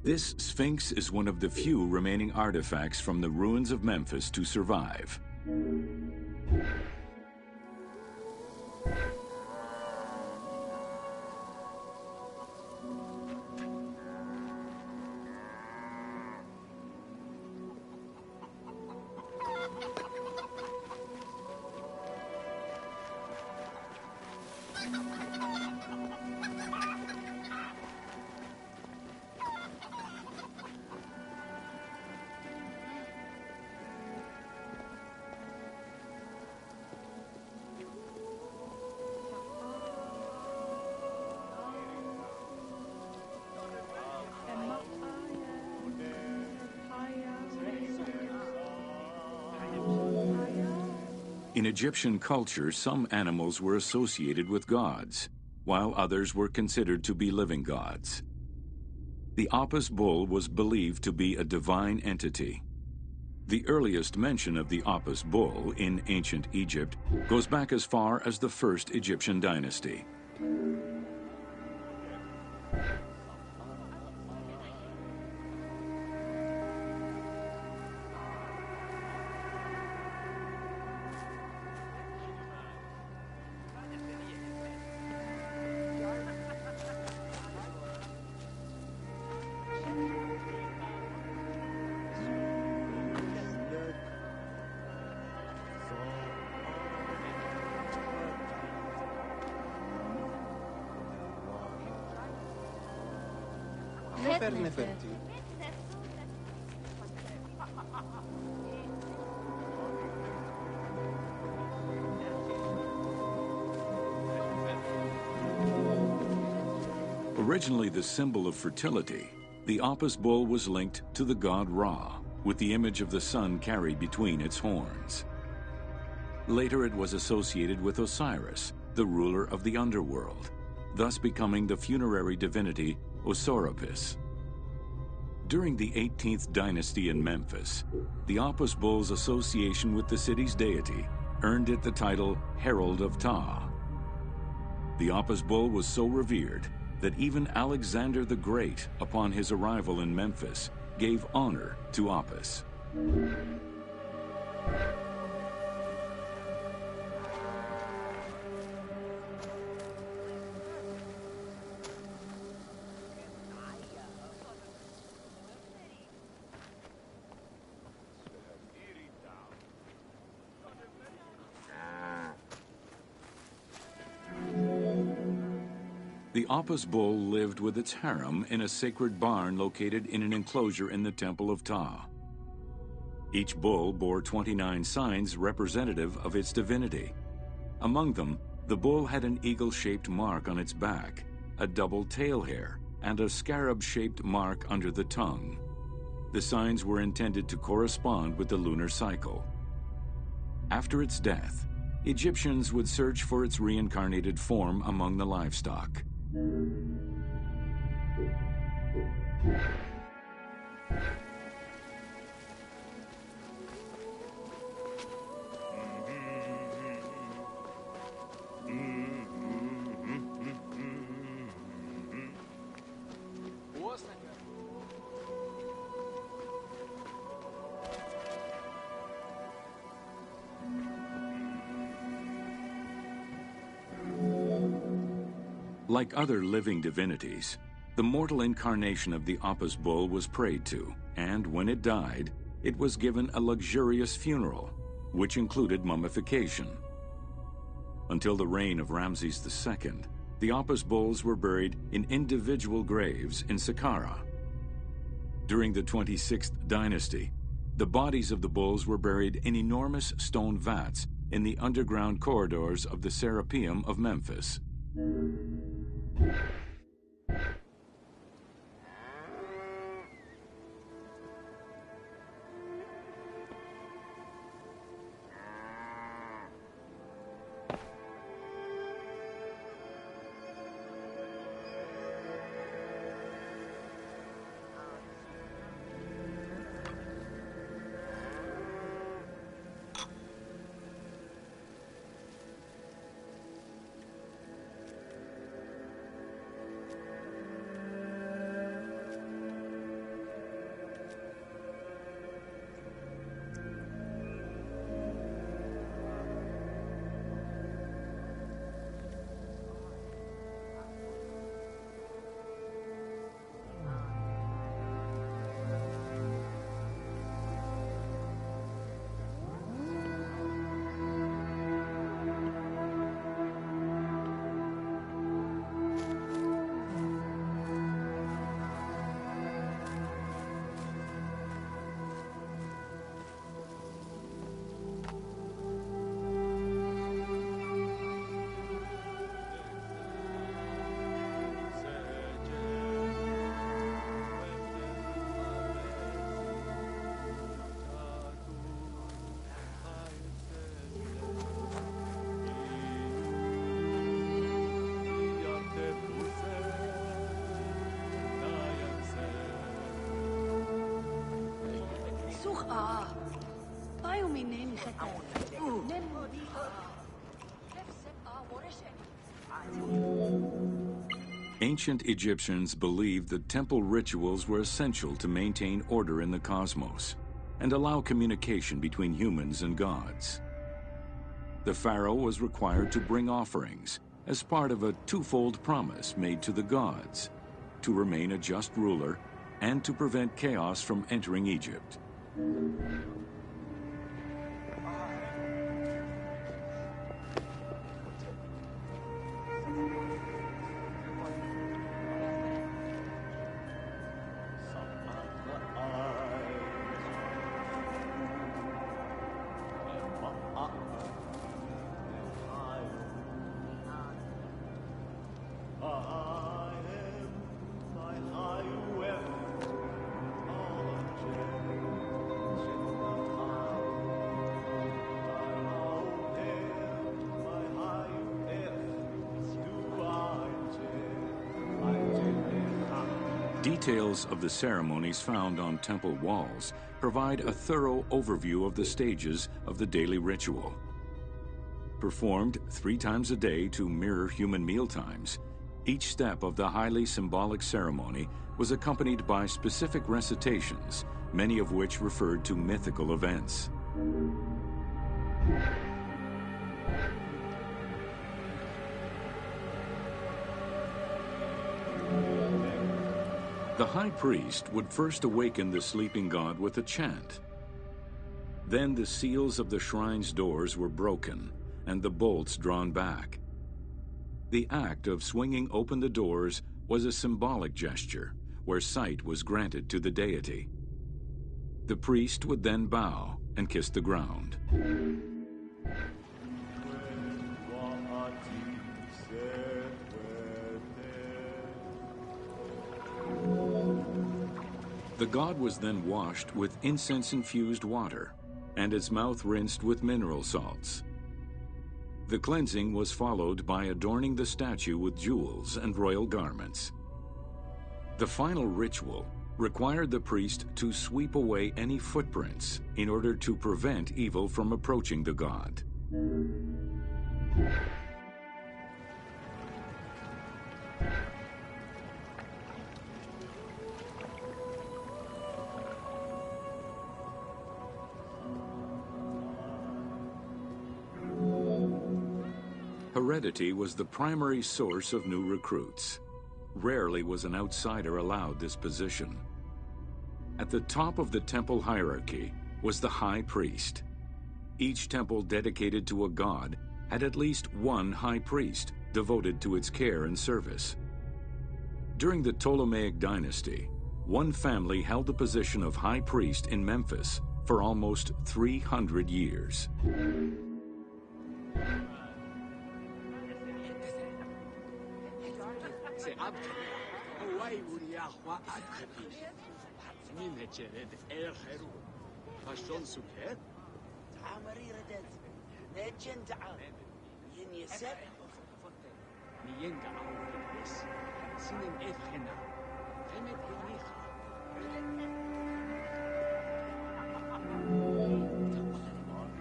This Sphinx is one of the few remaining artifacts from the ruins of Memphis to survive. In Egyptian culture, some animals were associated with gods, while others were considered to be living gods. The Apis bull was believed to be a divine entity. The earliest mention of the Apis bull in ancient Egypt goes back as far as the first Egyptian dynasty. Nefertiti. Originally the symbol of fertility, the Apis bull was linked to the god Ra, with the image of the sun carried between its horns. Later it was associated with Osiris, the ruler of the underworld, thus becoming the funerary divinity Osorapis. During the 18th dynasty in Memphis, the Apis bull's association with the city's deity earned it the title Herald of Ptah. The Apis bull was so revered that even Alexander the Great, upon his arrival in Memphis, gave honor to Apis. The Apis bull lived with its harem in a sacred barn located in an enclosure in the Temple of Ptah. Each bull bore 29 signs representative of its divinity. Among them, the bull had an eagle-shaped mark on its back, a double tail hair, and a scarab-shaped mark under the tongue. The signs were intended to correspond with the lunar cycle. After its death, Egyptians would search for its reincarnated form among the livestock. Like other living divinities, the mortal incarnation of the Apis bull was prayed to, and when it died, it was given a luxurious funeral, which included mummification. Until the reign of Ramses II, the Apis bulls were buried in individual graves in Saqqara. During the 26th dynasty, the bodies of the bulls were buried in enormous stone vats in the underground corridors of the Serapeum of Memphis. Ancient Egyptians believed that temple rituals were essential to maintain order in the cosmos and allow communication between humans and gods. The pharaoh was required to bring offerings as part of a twofold promise made to the gods: to remain a just ruler and to prevent chaos from entering Egypt. Details of the ceremonies found on temple walls provide a thorough overview of the stages of the daily ritual. Performed 3 times a day to mirror human mealtimes, each step of the highly symbolic ceremony was accompanied by specific recitations, many of which referred to mythical events. The high priest would first awaken the sleeping god with a chant. Then the seals of the shrine's doors were broken and the bolts drawn back. The act of swinging open the doors was a symbolic gesture where sight was granted to the deity. The priest would then bow and kiss the ground. The god was then washed with incense-infused water and its mouth rinsed with mineral salts. The cleansing was followed by adorning the statue with jewels and royal garments. The final ritual required the priest to sweep away any footprints in order to prevent evil from approaching the god. Heredity was the primary source of new recruits. Rarely was an outsider allowed this position. At the top of the temple hierarchy was the high priest. Each temple dedicated to a god had at least one high priest devoted to its care and service. During the Ptolemaic dynasty, one family held the position of high priest in Memphis for almost 300 years.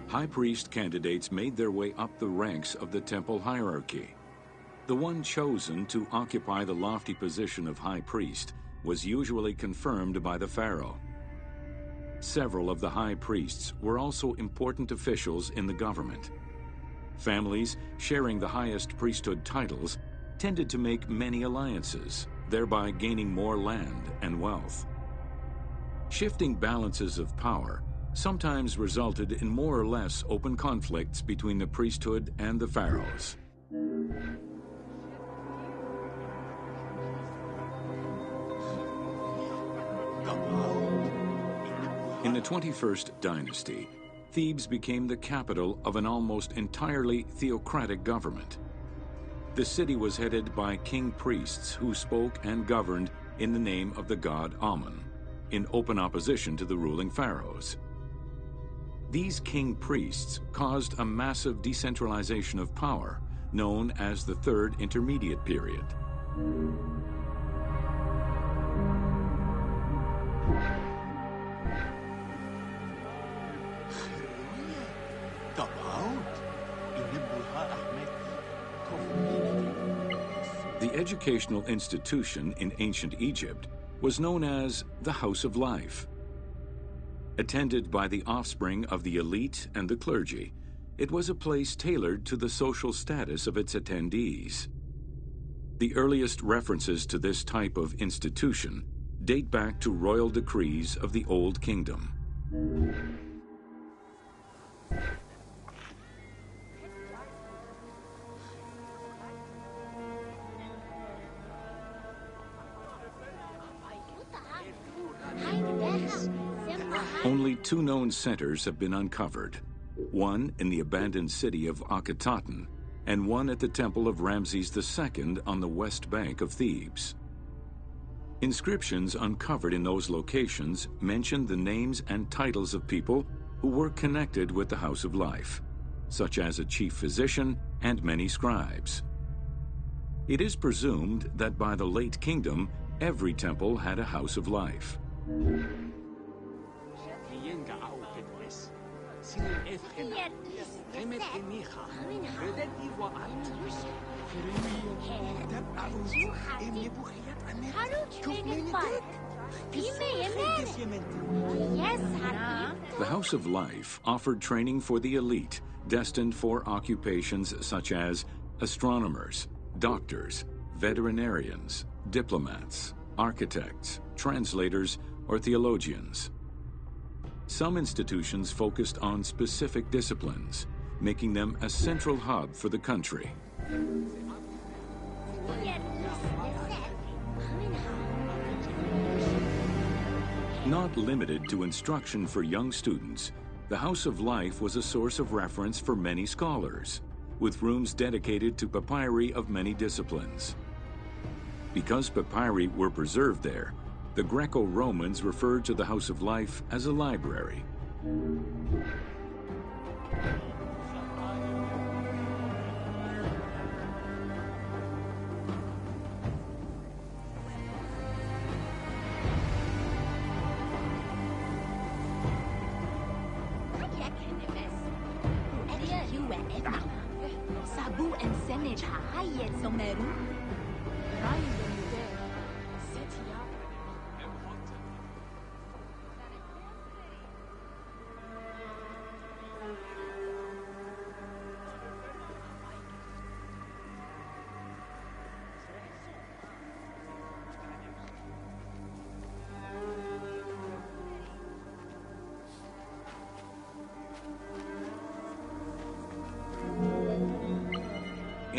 High priest candidates made their way up the ranks of the temple hierarchy. The one chosen to occupy the lofty position of high priest was usually confirmed by the pharaoh. Several of the high priests were also important officials in the government. Families sharing the highest priesthood titles tended to make many alliances, thereby gaining more land and wealth. Shifting balances of power sometimes resulted in more or less open conflicts between the priesthood and the pharaohs. In the 21st dynasty, Thebes became the capital of an almost entirely theocratic government. The city was headed by king priests who spoke and governed in the name of the god Amun, in open opposition to the ruling pharaohs. These king priests caused a massive decentralization of power, known as the Third Intermediate Period. The educational institution in ancient Egypt was known as the House of Life. Attended by the offspring of the elite and the clergy, it was a place tailored to the social status of its attendees. The earliest references to this type of institution date back to royal decrees of the Old Kingdom. Only 2 known centers have been uncovered, one in the abandoned city of Akhetaten and one at the temple of Ramses II on the west bank of Thebes. Inscriptions uncovered in those locations mention the names and titles of people who were connected with the House of Life, such as a chief physician and many scribes. It is presumed that by the late kingdom, every temple had a house of life. The House of Life offered training for the elite, destined for occupations such as astronomers, doctors, veterinarians, diplomats, architects, translators, or theologians. Some institutions focused on specific disciplines, making them a central hub for the country. Not limited to instruction for young students, the House of Life was a source of reference for many scholars, with rooms dedicated to papyri of many disciplines. Because papyri were preserved there, the Greco-Romans referred to the House of Life as a library.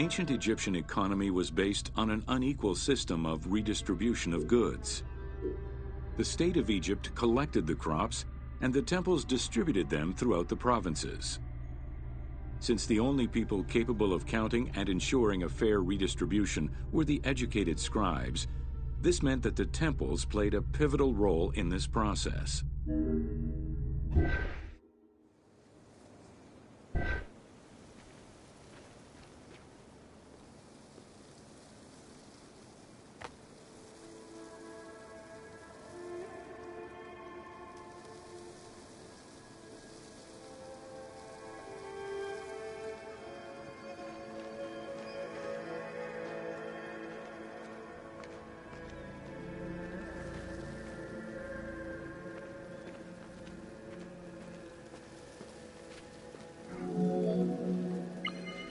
Ancient Egyptian economy was based on an unequal system of redistribution of goods. The state of Egypt collected the crops, and the temples distributed them throughout the provinces. Since the only people capable of counting and ensuring a fair redistribution were the educated scribes, this meant that the temples played a pivotal role in this process.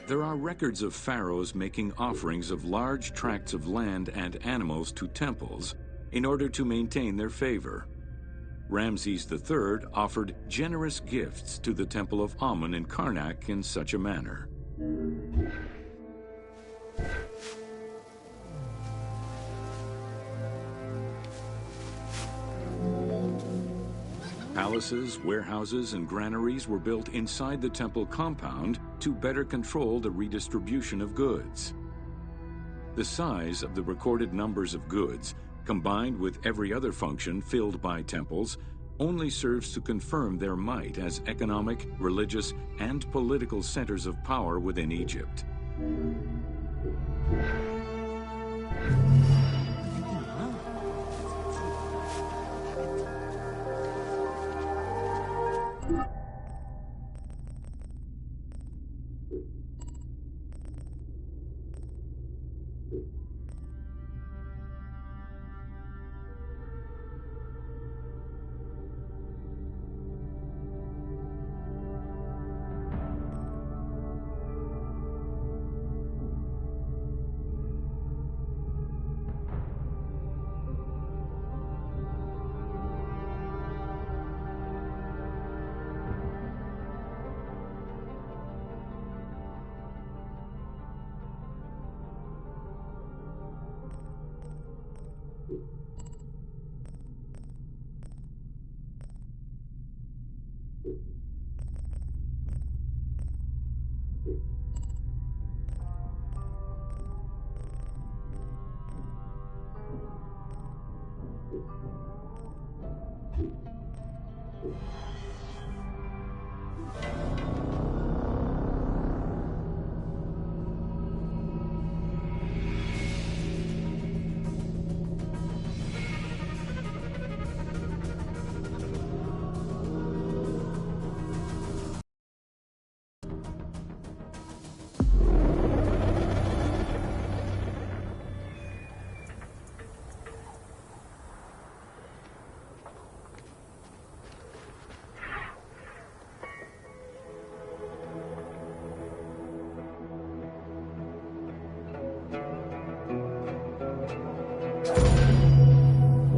There are records of pharaohs making offerings of large tracts of land and animals to temples in order to maintain their favor. Ramses III offered generous gifts to the Temple of Amun in Karnak in such a manner. Palaces, warehouses, and granaries were built inside the temple compound to better control the redistribution of goods. The size of the recorded numbers of goods, combined with every other function filled by temples, only serves to confirm their might as economic, religious, and political centers of power within Egypt.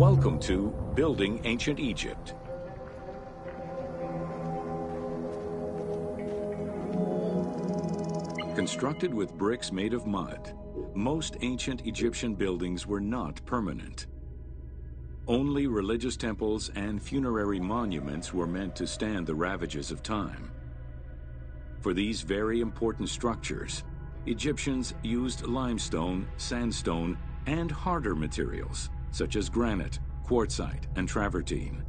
Welcome to Building Ancient Egypt. Constructed with bricks made of mud, most ancient Egyptian buildings were not permanent. Only religious temples and funerary monuments were meant to stand the ravages of time. For these very important structures, Egyptians used limestone, sandstone, and harder materials, such as granite, quartzite, and travertine.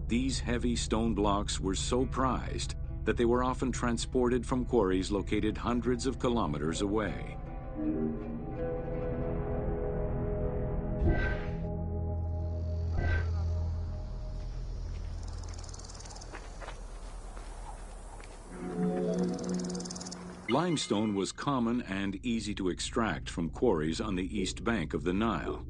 These heavy stone blocks were so prized that they were often transported from quarries located hundreds of kilometers away. Limestone was common and easy to extract from quarries on the east bank of the Nile.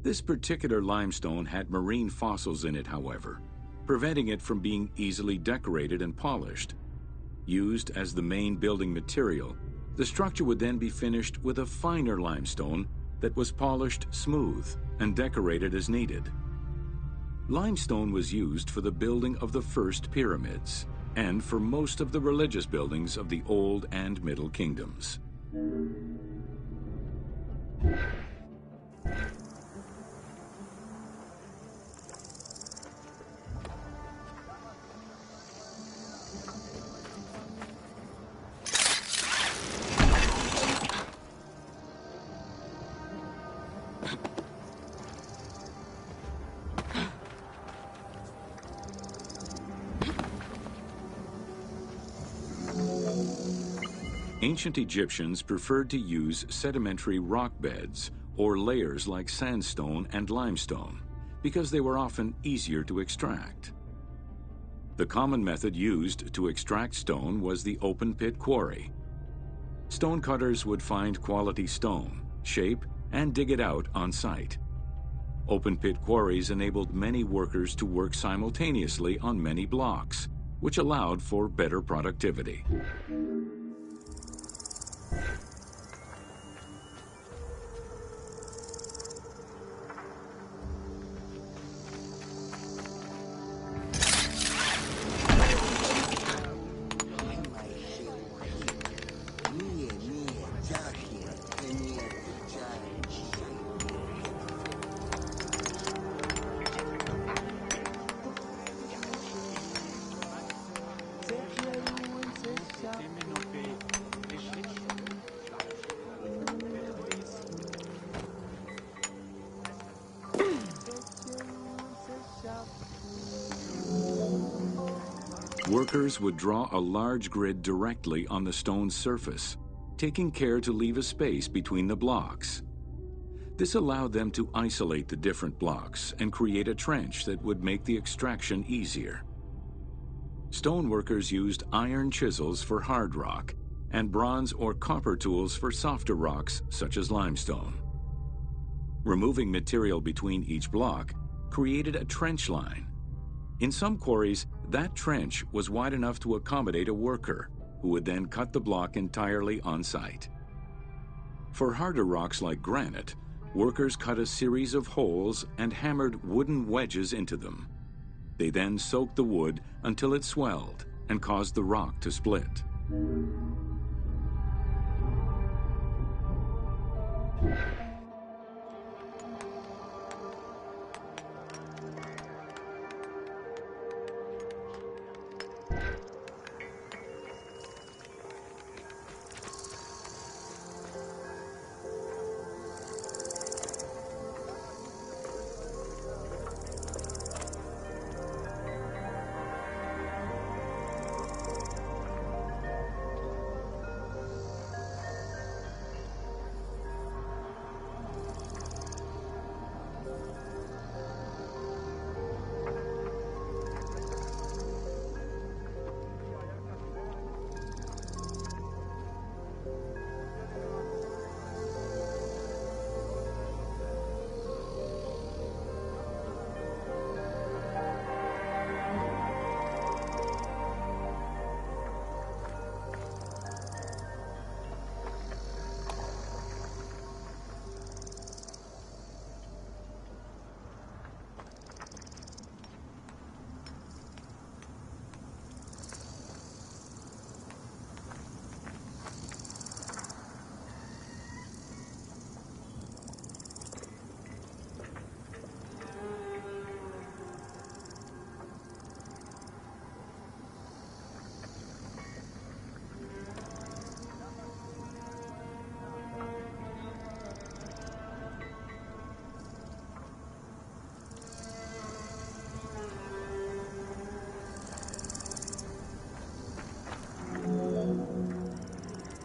This particular limestone had marine fossils in it, however, preventing it from being easily decorated and polished. Used as the main building material, the structure would then be finished with a finer limestone that was polished smooth and decorated as needed. Limestone was used for the building of the first pyramids and for most of the religious buildings of the Old and Middle Kingdoms. Ancient Egyptians preferred to use sedimentary rock beds or layers like sandstone and limestone because they were often easier to extract. The common method used to extract stone was the open pit quarry. Stonecutters would find quality stone, shape, and dig it out on site. Open pit quarries enabled many workers to work simultaneously on many blocks, which allowed for better productivity. Workers would draw a large grid directly on the stone's surface, taking care to leave a space between the blocks. This allowed them to isolate the different blocks and create a trench that would make the extraction easier. Stoneworkers used iron chisels for hard rock and bronze or copper tools for softer rocks such as limestone. Removing material between each block created a trench line. In some quarries, that trench was wide enough to accommodate a worker, who would then cut the block entirely on site. For harder rocks like granite, workers cut a series of holes and hammered wooden wedges into them. They then soaked the wood until it swelled and caused the rock to split.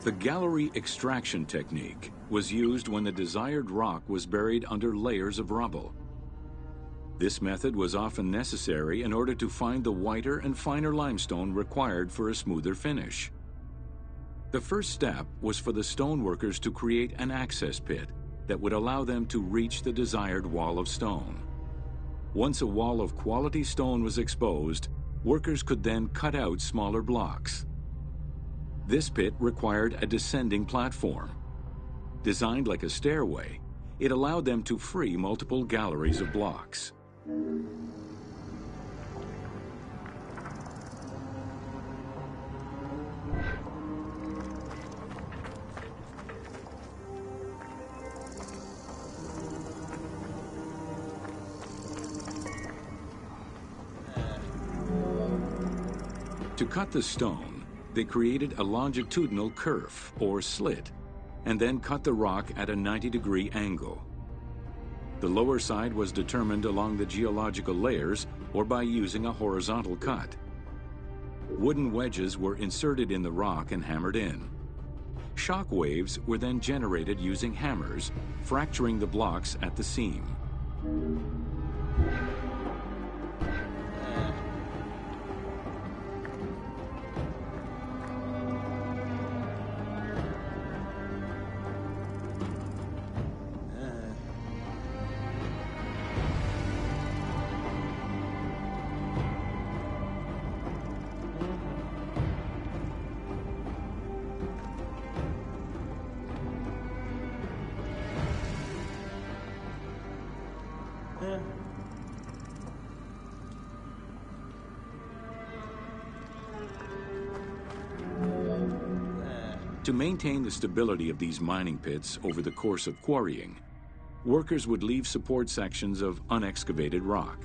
The gallery extraction technique was used when the desired rock was buried under layers of rubble. This method was often necessary in order to find the whiter and finer limestone required for a smoother finish. The first step was for the stoneworkers to create an access pit that would allow them to reach the desired wall of stone. Once a wall of quality stone was exposed, workers could then cut out smaller blocks. This pit required a descending platform. Designed like a stairway, it allowed them to free multiple galleries of blocks. To cut the stone, they created a longitudinal kerf, or slit, and then cut the rock at a 90-degree angle. The lower side was determined along the geological layers or by using a horizontal cut. Wooden wedges were inserted in the rock and hammered in. Shock waves were then generated using hammers, fracturing the blocks at the seam. To maintain the stability of these mining pits over the course of quarrying, workers would leave support sections of unexcavated rock.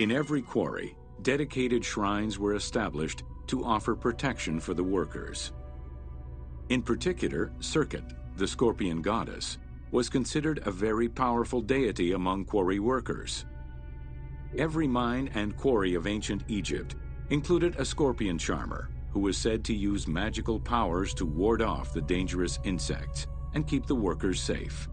In every quarry, dedicated shrines were established to offer protection for the workers. In particular, Serket, the scorpion goddess, was considered a very powerful deity among quarry workers. Every mine and quarry of ancient Egypt included a scorpion charmer who was said to use magical powers to ward off the dangerous insects and keep the workers safe.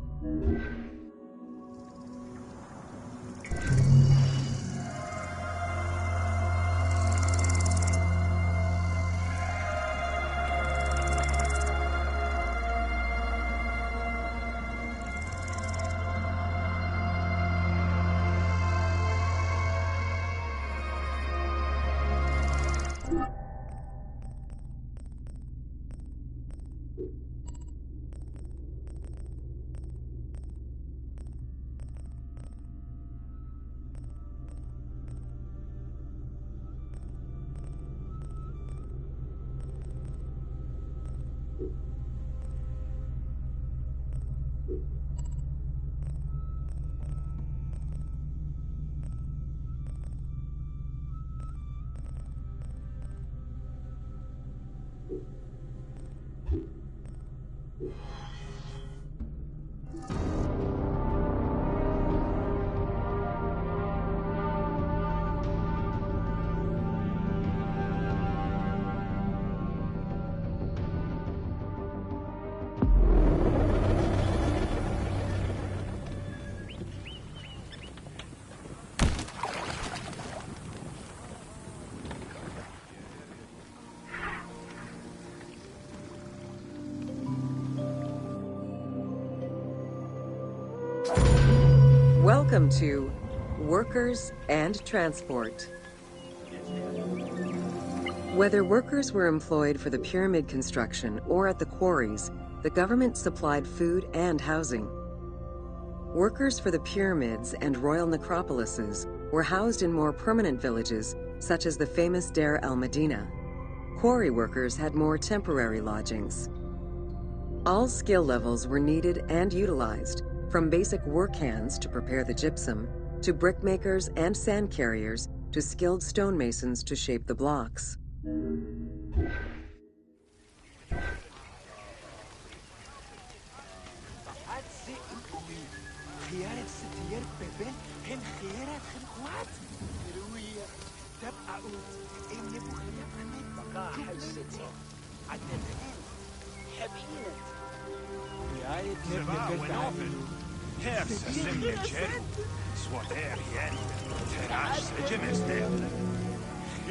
Welcome to Workers and Transport. Whether workers were employed for the pyramid construction or at the quarries, the government supplied food and housing. Workers for the pyramids and royal necropolises were housed in more permanent villages, such as the famous Deir el-Medina. Quarry workers had more temporary lodgings. All skill levels were needed and utilized, from basic work hands to prepare the gypsum, to brickmakers and sand carriers, to skilled stonemasons to shape the blocks.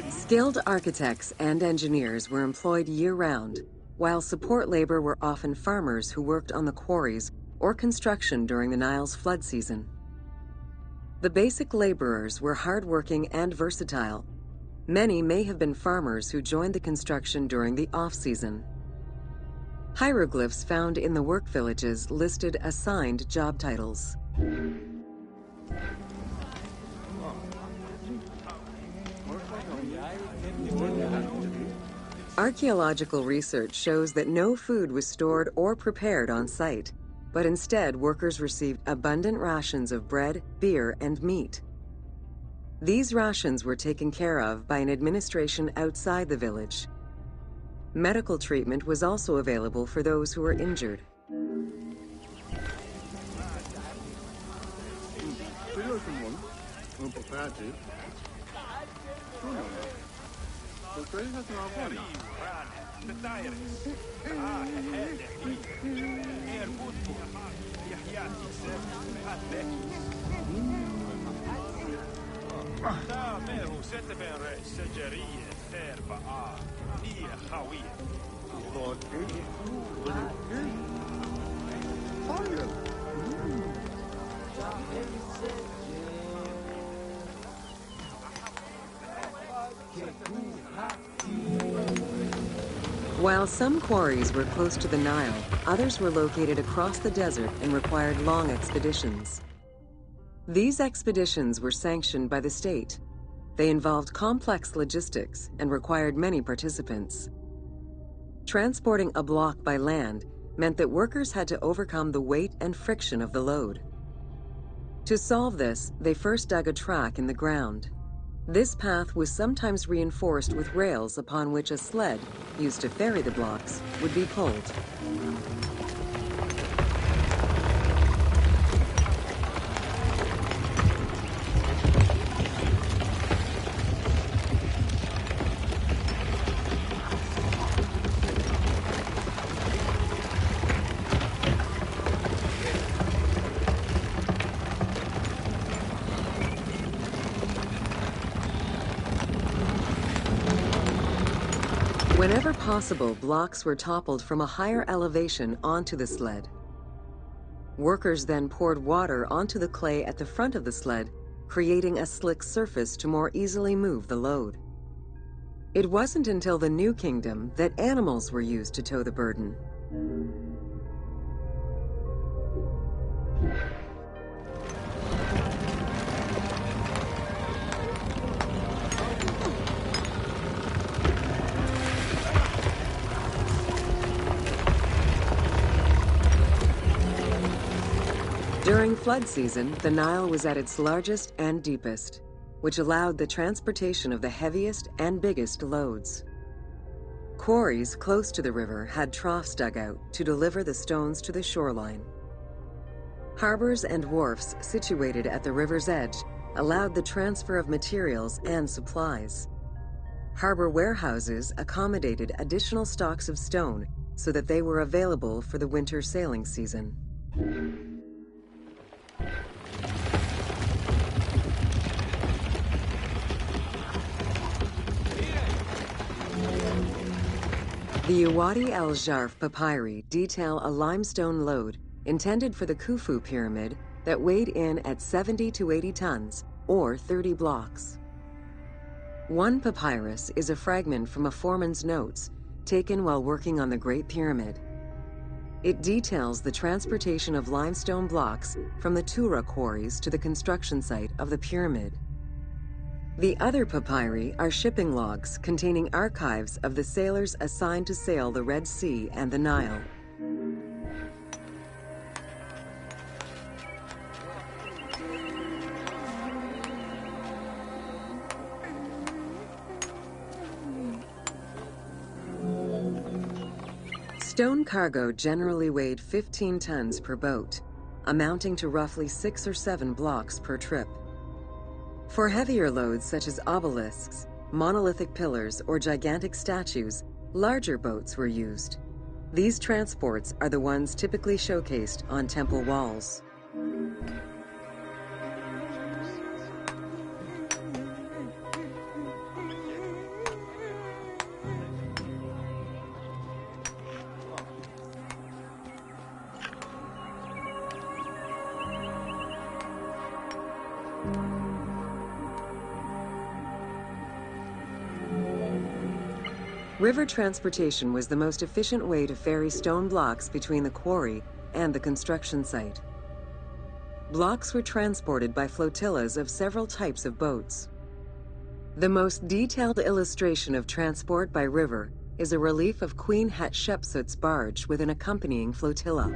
Skilled architects and engineers were employed year-round, while support labor were often farmers who worked on the quarries or construction during the Nile's flood season. The basic laborers were hard-working and versatile. Many may have been farmers who joined the construction during the off-season. Hieroglyphs found in the work villages listed assigned job titles. Archaeological research shows that no food was stored or prepared on site, but instead workers received abundant rations of bread, beer, and meat. These rations were taken care of by an administration outside the village. Medical treatment was also available for those who were injured. While some quarries were close to the Nile, others were located across the desert and required long expeditions. These expeditions were sanctioned by the state. They involved complex logistics and required many participants. Transporting a block by land meant that workers had to overcome the weight and friction of the load. To solve this, they first dug a track in the ground. This path was sometimes reinforced with rails upon which a sled, used to ferry the blocks, would be pulled. Whenever possible, blocks were toppled from a higher elevation onto the sled. Workers then poured water onto the clay at the front of the sled, creating a slick surface to more easily move the load. It wasn't until the New Kingdom that animals were used to tow the burden. During flood season, the Nile was at its largest and deepest, which allowed the transportation of the heaviest and biggest loads. Quarries close to the river had troughs dug out to deliver the stones to the shoreline. Harbors and wharfs situated at the river's edge allowed the transfer of materials and supplies. Harbor warehouses accommodated additional stocks of stone so that they were available for the winter sailing season. The Uwadi al-Jarf papyri detail a limestone load intended for the Khufu pyramid that weighed in at 70 to 80 tons, or 30 blocks. One papyrus is a fragment from a foreman's notes taken while working on the Great Pyramid. It details the transportation of limestone blocks from the Tura quarries to the construction site of the pyramid. The other papyri are shipping logs containing archives of the sailors assigned to sail the Red Sea and the Nile. Stone cargo generally weighed 15 tons per boat, amounting to roughly 6 or 7 blocks per trip. For heavier loads such as obelisks, monolithic pillars, or gigantic statues, larger boats were used. These transports are the ones typically showcased on temple walls. River transportation was the most efficient way to ferry stone blocks between the quarry and the construction site. Blocks were transported by flotillas of several types of boats. The most detailed illustration of transport by river is a relief of Queen Hatshepsut's barge with an accompanying flotilla.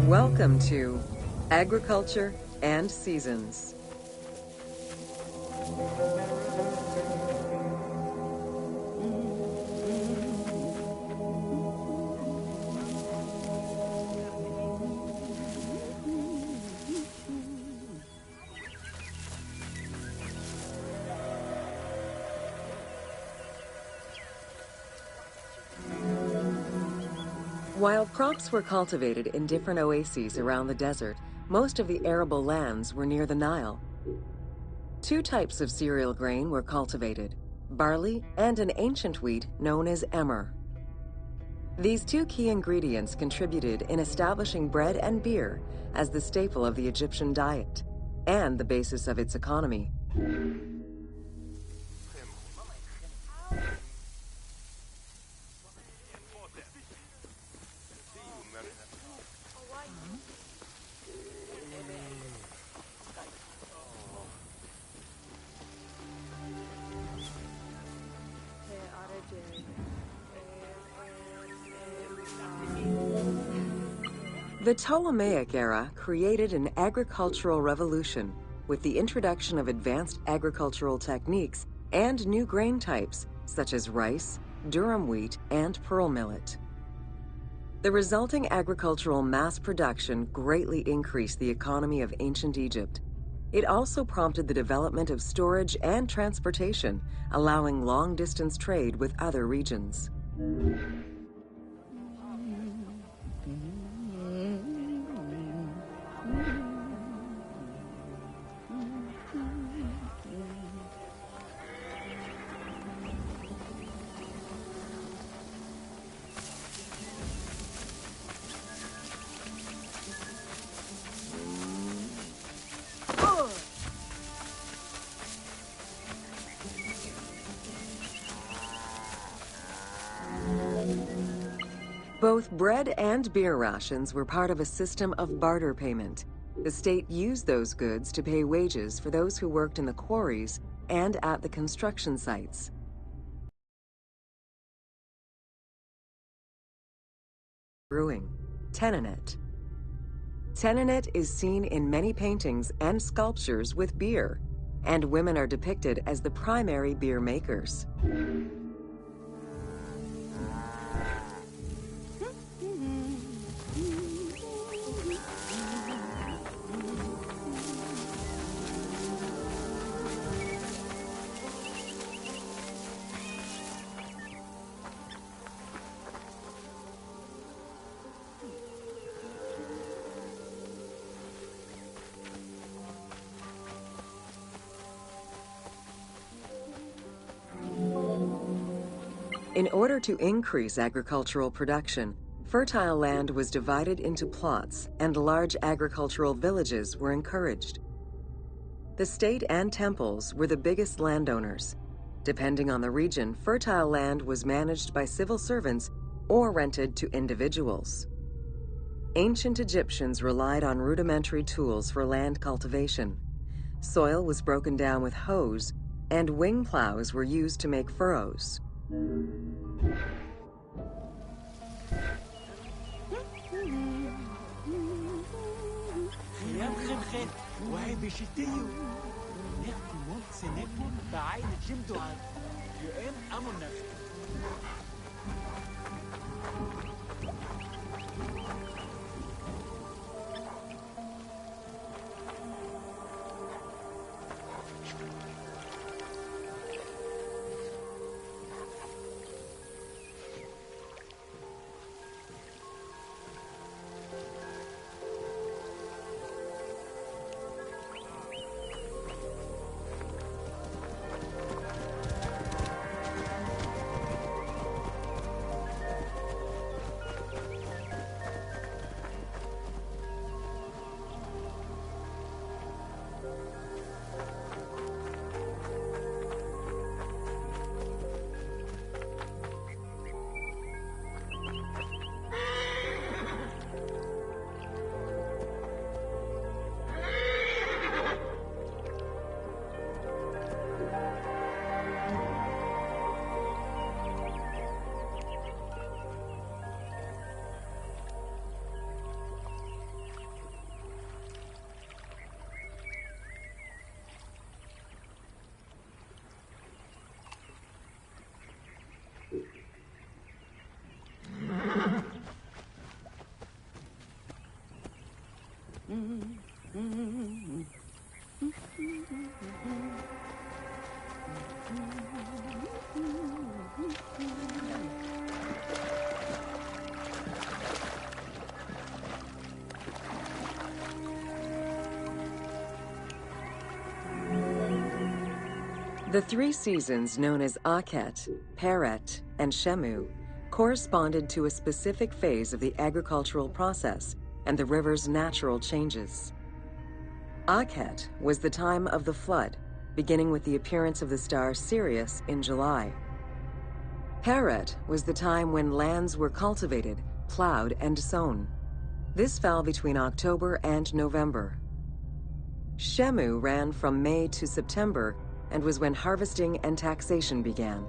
Welcome to Agriculture and Seasons. While crops were cultivated in different oases around the desert, most of the arable lands were near the Nile. Two types of cereal grain were cultivated, barley and an ancient wheat known as emmer. These two key ingredients contributed in establishing bread and beer as the staple of the Egyptian diet and the basis of its economy. The Ptolemaic era created an agricultural revolution with the introduction of advanced agricultural techniques and new grain types such as rice, durum wheat, and pearl millet. The resulting agricultural mass production greatly increased the economy of ancient Egypt. It also prompted the development of storage and transportation, allowing long-distance trade with other regions. Both bread and beer rations were part of a system of barter payment. The state used those goods to pay wages for those who worked in the quarries and at the construction sites. Brewing, Tenanet. Tenanet is seen in many paintings and sculptures with beer, and women are depicted as the primary beer makers. In order to increase agricultural production, fertile land was divided into plots and large agricultural villages were encouraged. The state and temples were the biggest landowners. Depending on the region, fertile land was managed by civil servants or rented to individuals. Ancient Egyptians relied on rudimentary tools for land cultivation. Soil was broken down with hoes, and wing plows were used to make furrows. The three seasons known as Akhet, Peret, and Shemu corresponded to a specific phase of the agricultural process and the river's natural changes. Akhet was the time of the flood, beginning with the appearance of the star Sirius in July. Peret was the time when lands were cultivated, plowed, and sown. This fell between October and November. Shemu ran from May to September and was when harvesting and taxation began.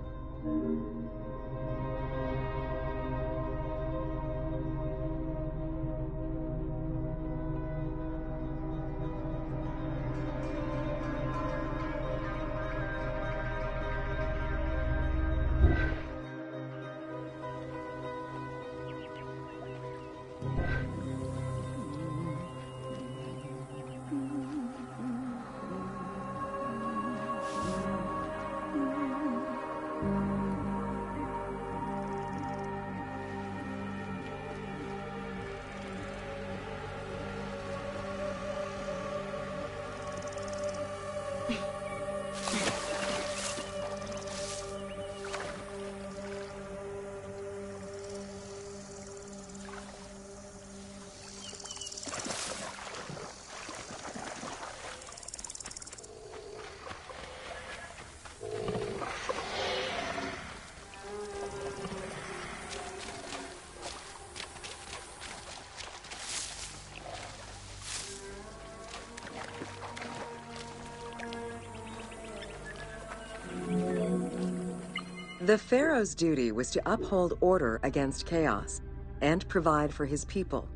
The pharaoh's duty was to uphold order against chaos and provide for his people.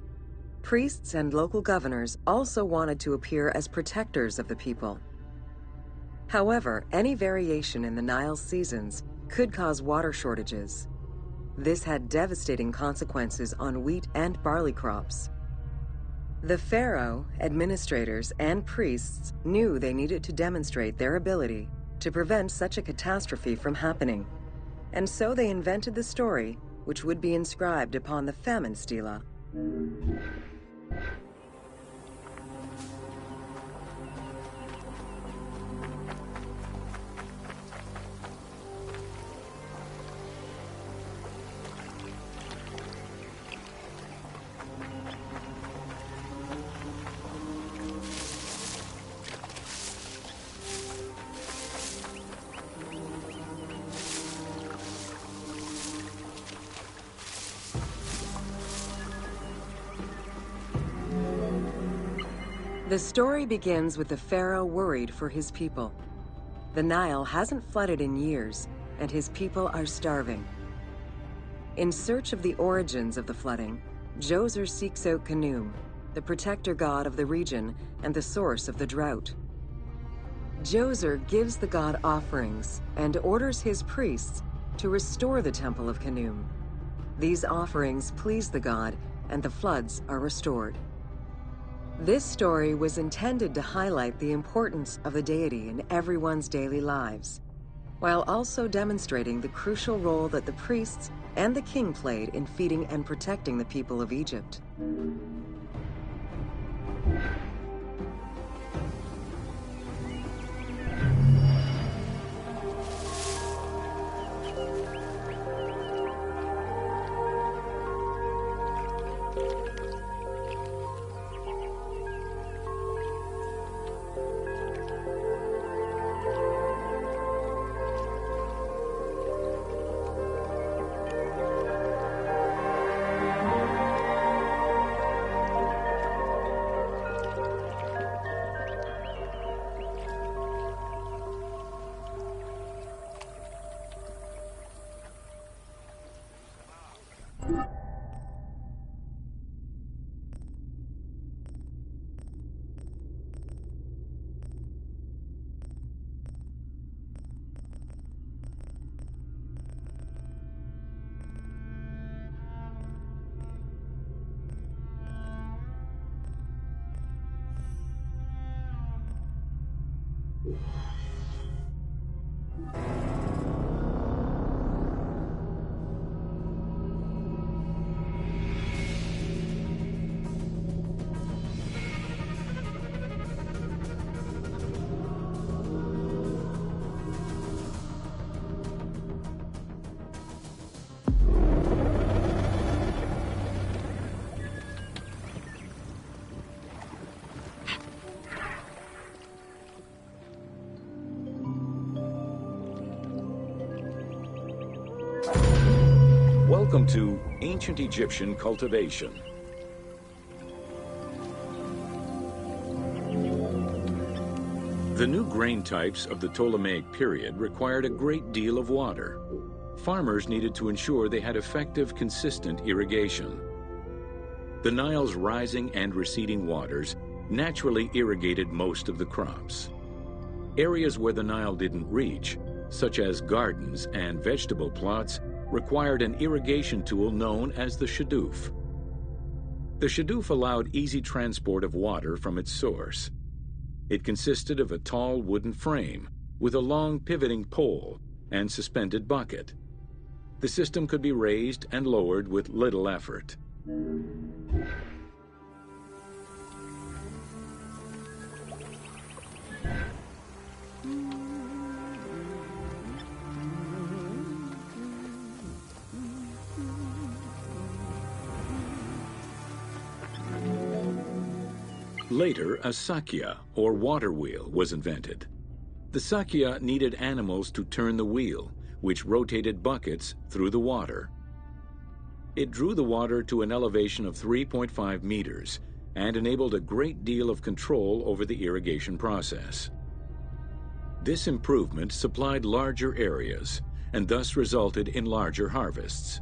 Priests and local governors also wanted to appear as protectors of the people. However, any variation in the Nile's seasons could cause water shortages. This had devastating consequences on wheat and barley crops. The pharaoh, administrators, and priests knew they needed to demonstrate their ability to prevent such a catastrophe from happening. And so they invented the story, which would be inscribed upon the famine stela. The story begins with the pharaoh worried for his people. The Nile hasn't flooded in years, and his people are starving. In search of the origins of the flooding, Djoser seeks out Khnum, the protector god of the region and the source of the drought. Djoser gives the god offerings and orders his priests to restore the Temple of Khnum. These offerings please the god, and the floods are restored. This story was intended to highlight the importance of the deity in everyone's daily lives, while also demonstrating the crucial role that the priests and the king played in feeding and protecting the people of Egypt. Welcome to Ancient Egyptian Cultivation. The new grain types of the Ptolemaic period required a great deal of water. Farmers needed to ensure they had effective, consistent irrigation. The Nile's rising and receding waters naturally irrigated most of the crops. Areas where the Nile didn't reach, such as gardens and vegetable plots, required an irrigation tool known as the shadoof. The shadoof allowed easy transport of water from its source. It consisted of a tall wooden frame with a long pivoting pole and suspended bucket. The system could be raised and lowered with little effort. Later, a sakya, or water wheel, was invented. The sakya needed animals to turn the wheel, which rotated buckets through the water. It drew the water to an elevation of 3.5 meters and enabled a great deal of control over the irrigation process. This improvement supplied larger areas and thus resulted in larger harvests.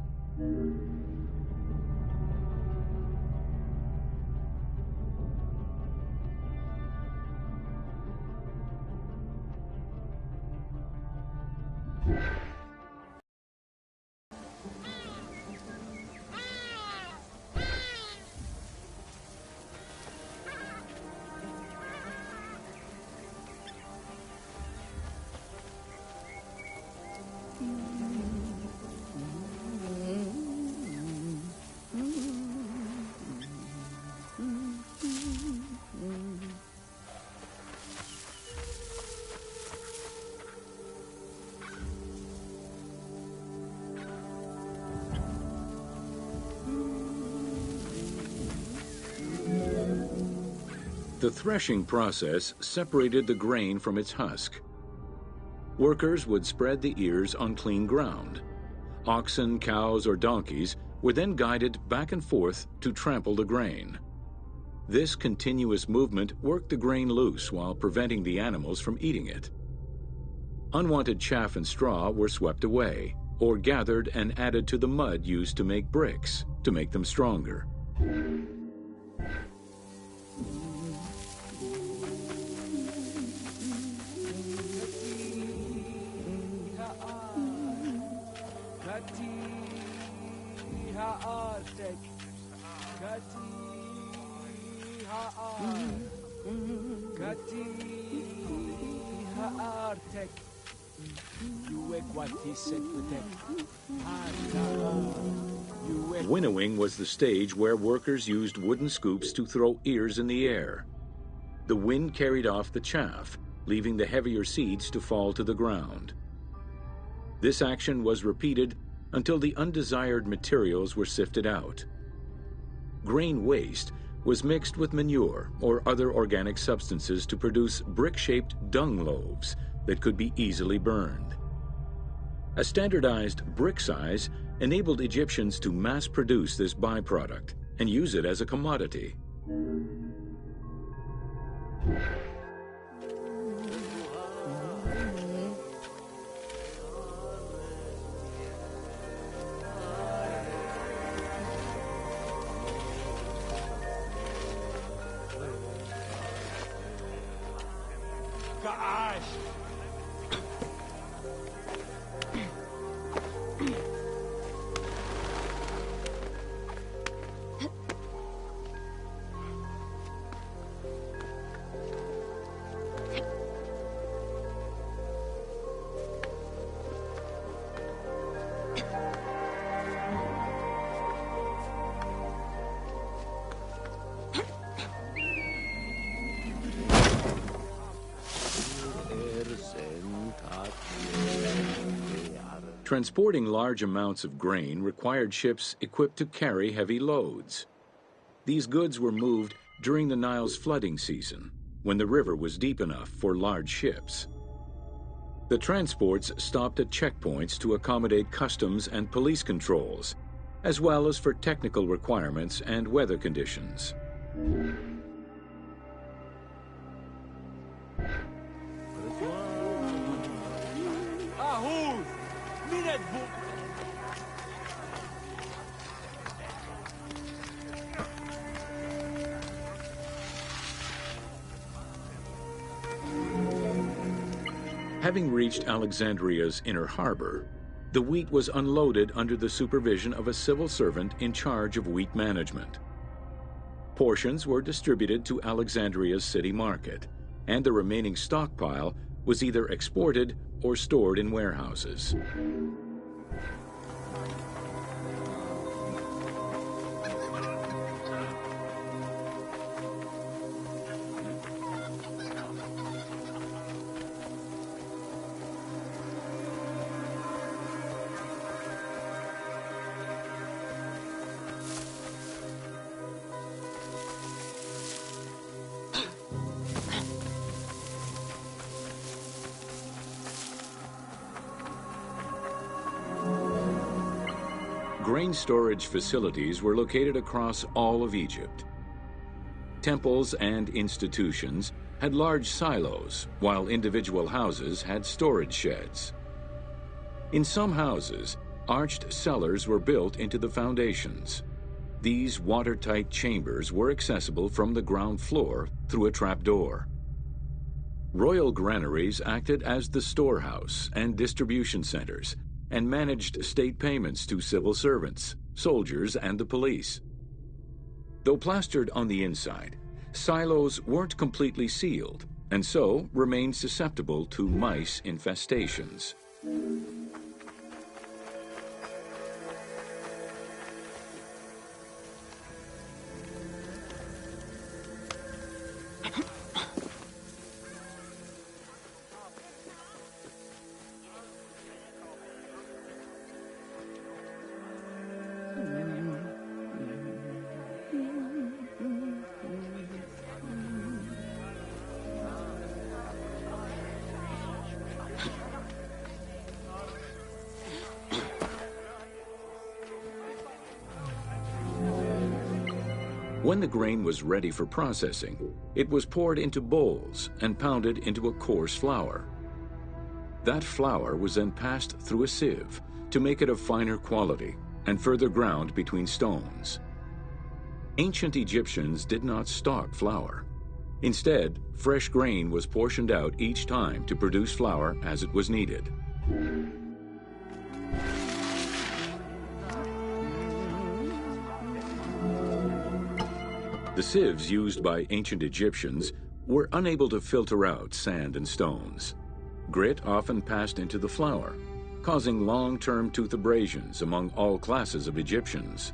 The threshing process separated the grain from its husk. Workers would spread the ears on clean ground. Oxen, cows, or donkeys were then guided back and forth to trample the grain. This continuous movement worked the grain loose while preventing the animals from eating it. Unwanted chaff and straw were swept away, or gathered and added to the mud used to make bricks, to make them stronger. Winnowing was the stage where workers used wooden scoops to throw ears in the air. The wind carried off the chaff, leaving the heavier seeds to fall to the ground. This action was repeated until the undesired materials were sifted out. Grain waste was mixed with manure or other organic substances to produce brick-shaped dung loaves that could be easily burned. A standardized brick size enabled Egyptians to mass-produce this byproduct and use it as a commodity. Transporting large amounts of grain required ships equipped to carry heavy loads. These goods were moved during the Nile's flooding season, when the river was deep enough for large ships. The transports stopped at checkpoints to accommodate customs and police controls, as well as for technical requirements and weather conditions. Having reached Alexandria's inner harbor, the wheat was unloaded under the supervision of a civil servant in charge of wheat management. Portions were distributed to Alexandria's city market, and the remaining stockpile was either exported or stored in warehouses. Grain storage facilities were located across all of Egypt. Temples and institutions had large silos, while individual houses had storage sheds. In some houses, arched cellars were built into the foundations. These watertight chambers were accessible from the ground floor through a trapdoor. Royal granaries acted as the storehouse and distribution centers, and managed state payments to civil servants, soldiers, and the police. Though plastered on the inside, silos weren't completely sealed, and so remained susceptible to mice infestations. When the grain was ready for processing, it was poured into bowls and pounded into a coarse flour. That flour was then passed through a sieve to make it of finer quality and further ground between stones. Ancient Egyptians did not stock flour. Instead, fresh grain was portioned out each time to produce flour as it was needed. The sieves used by ancient Egyptians were unable to filter out sand and stones. Grit often passed into the flour, causing long-term tooth abrasions among all classes of Egyptians.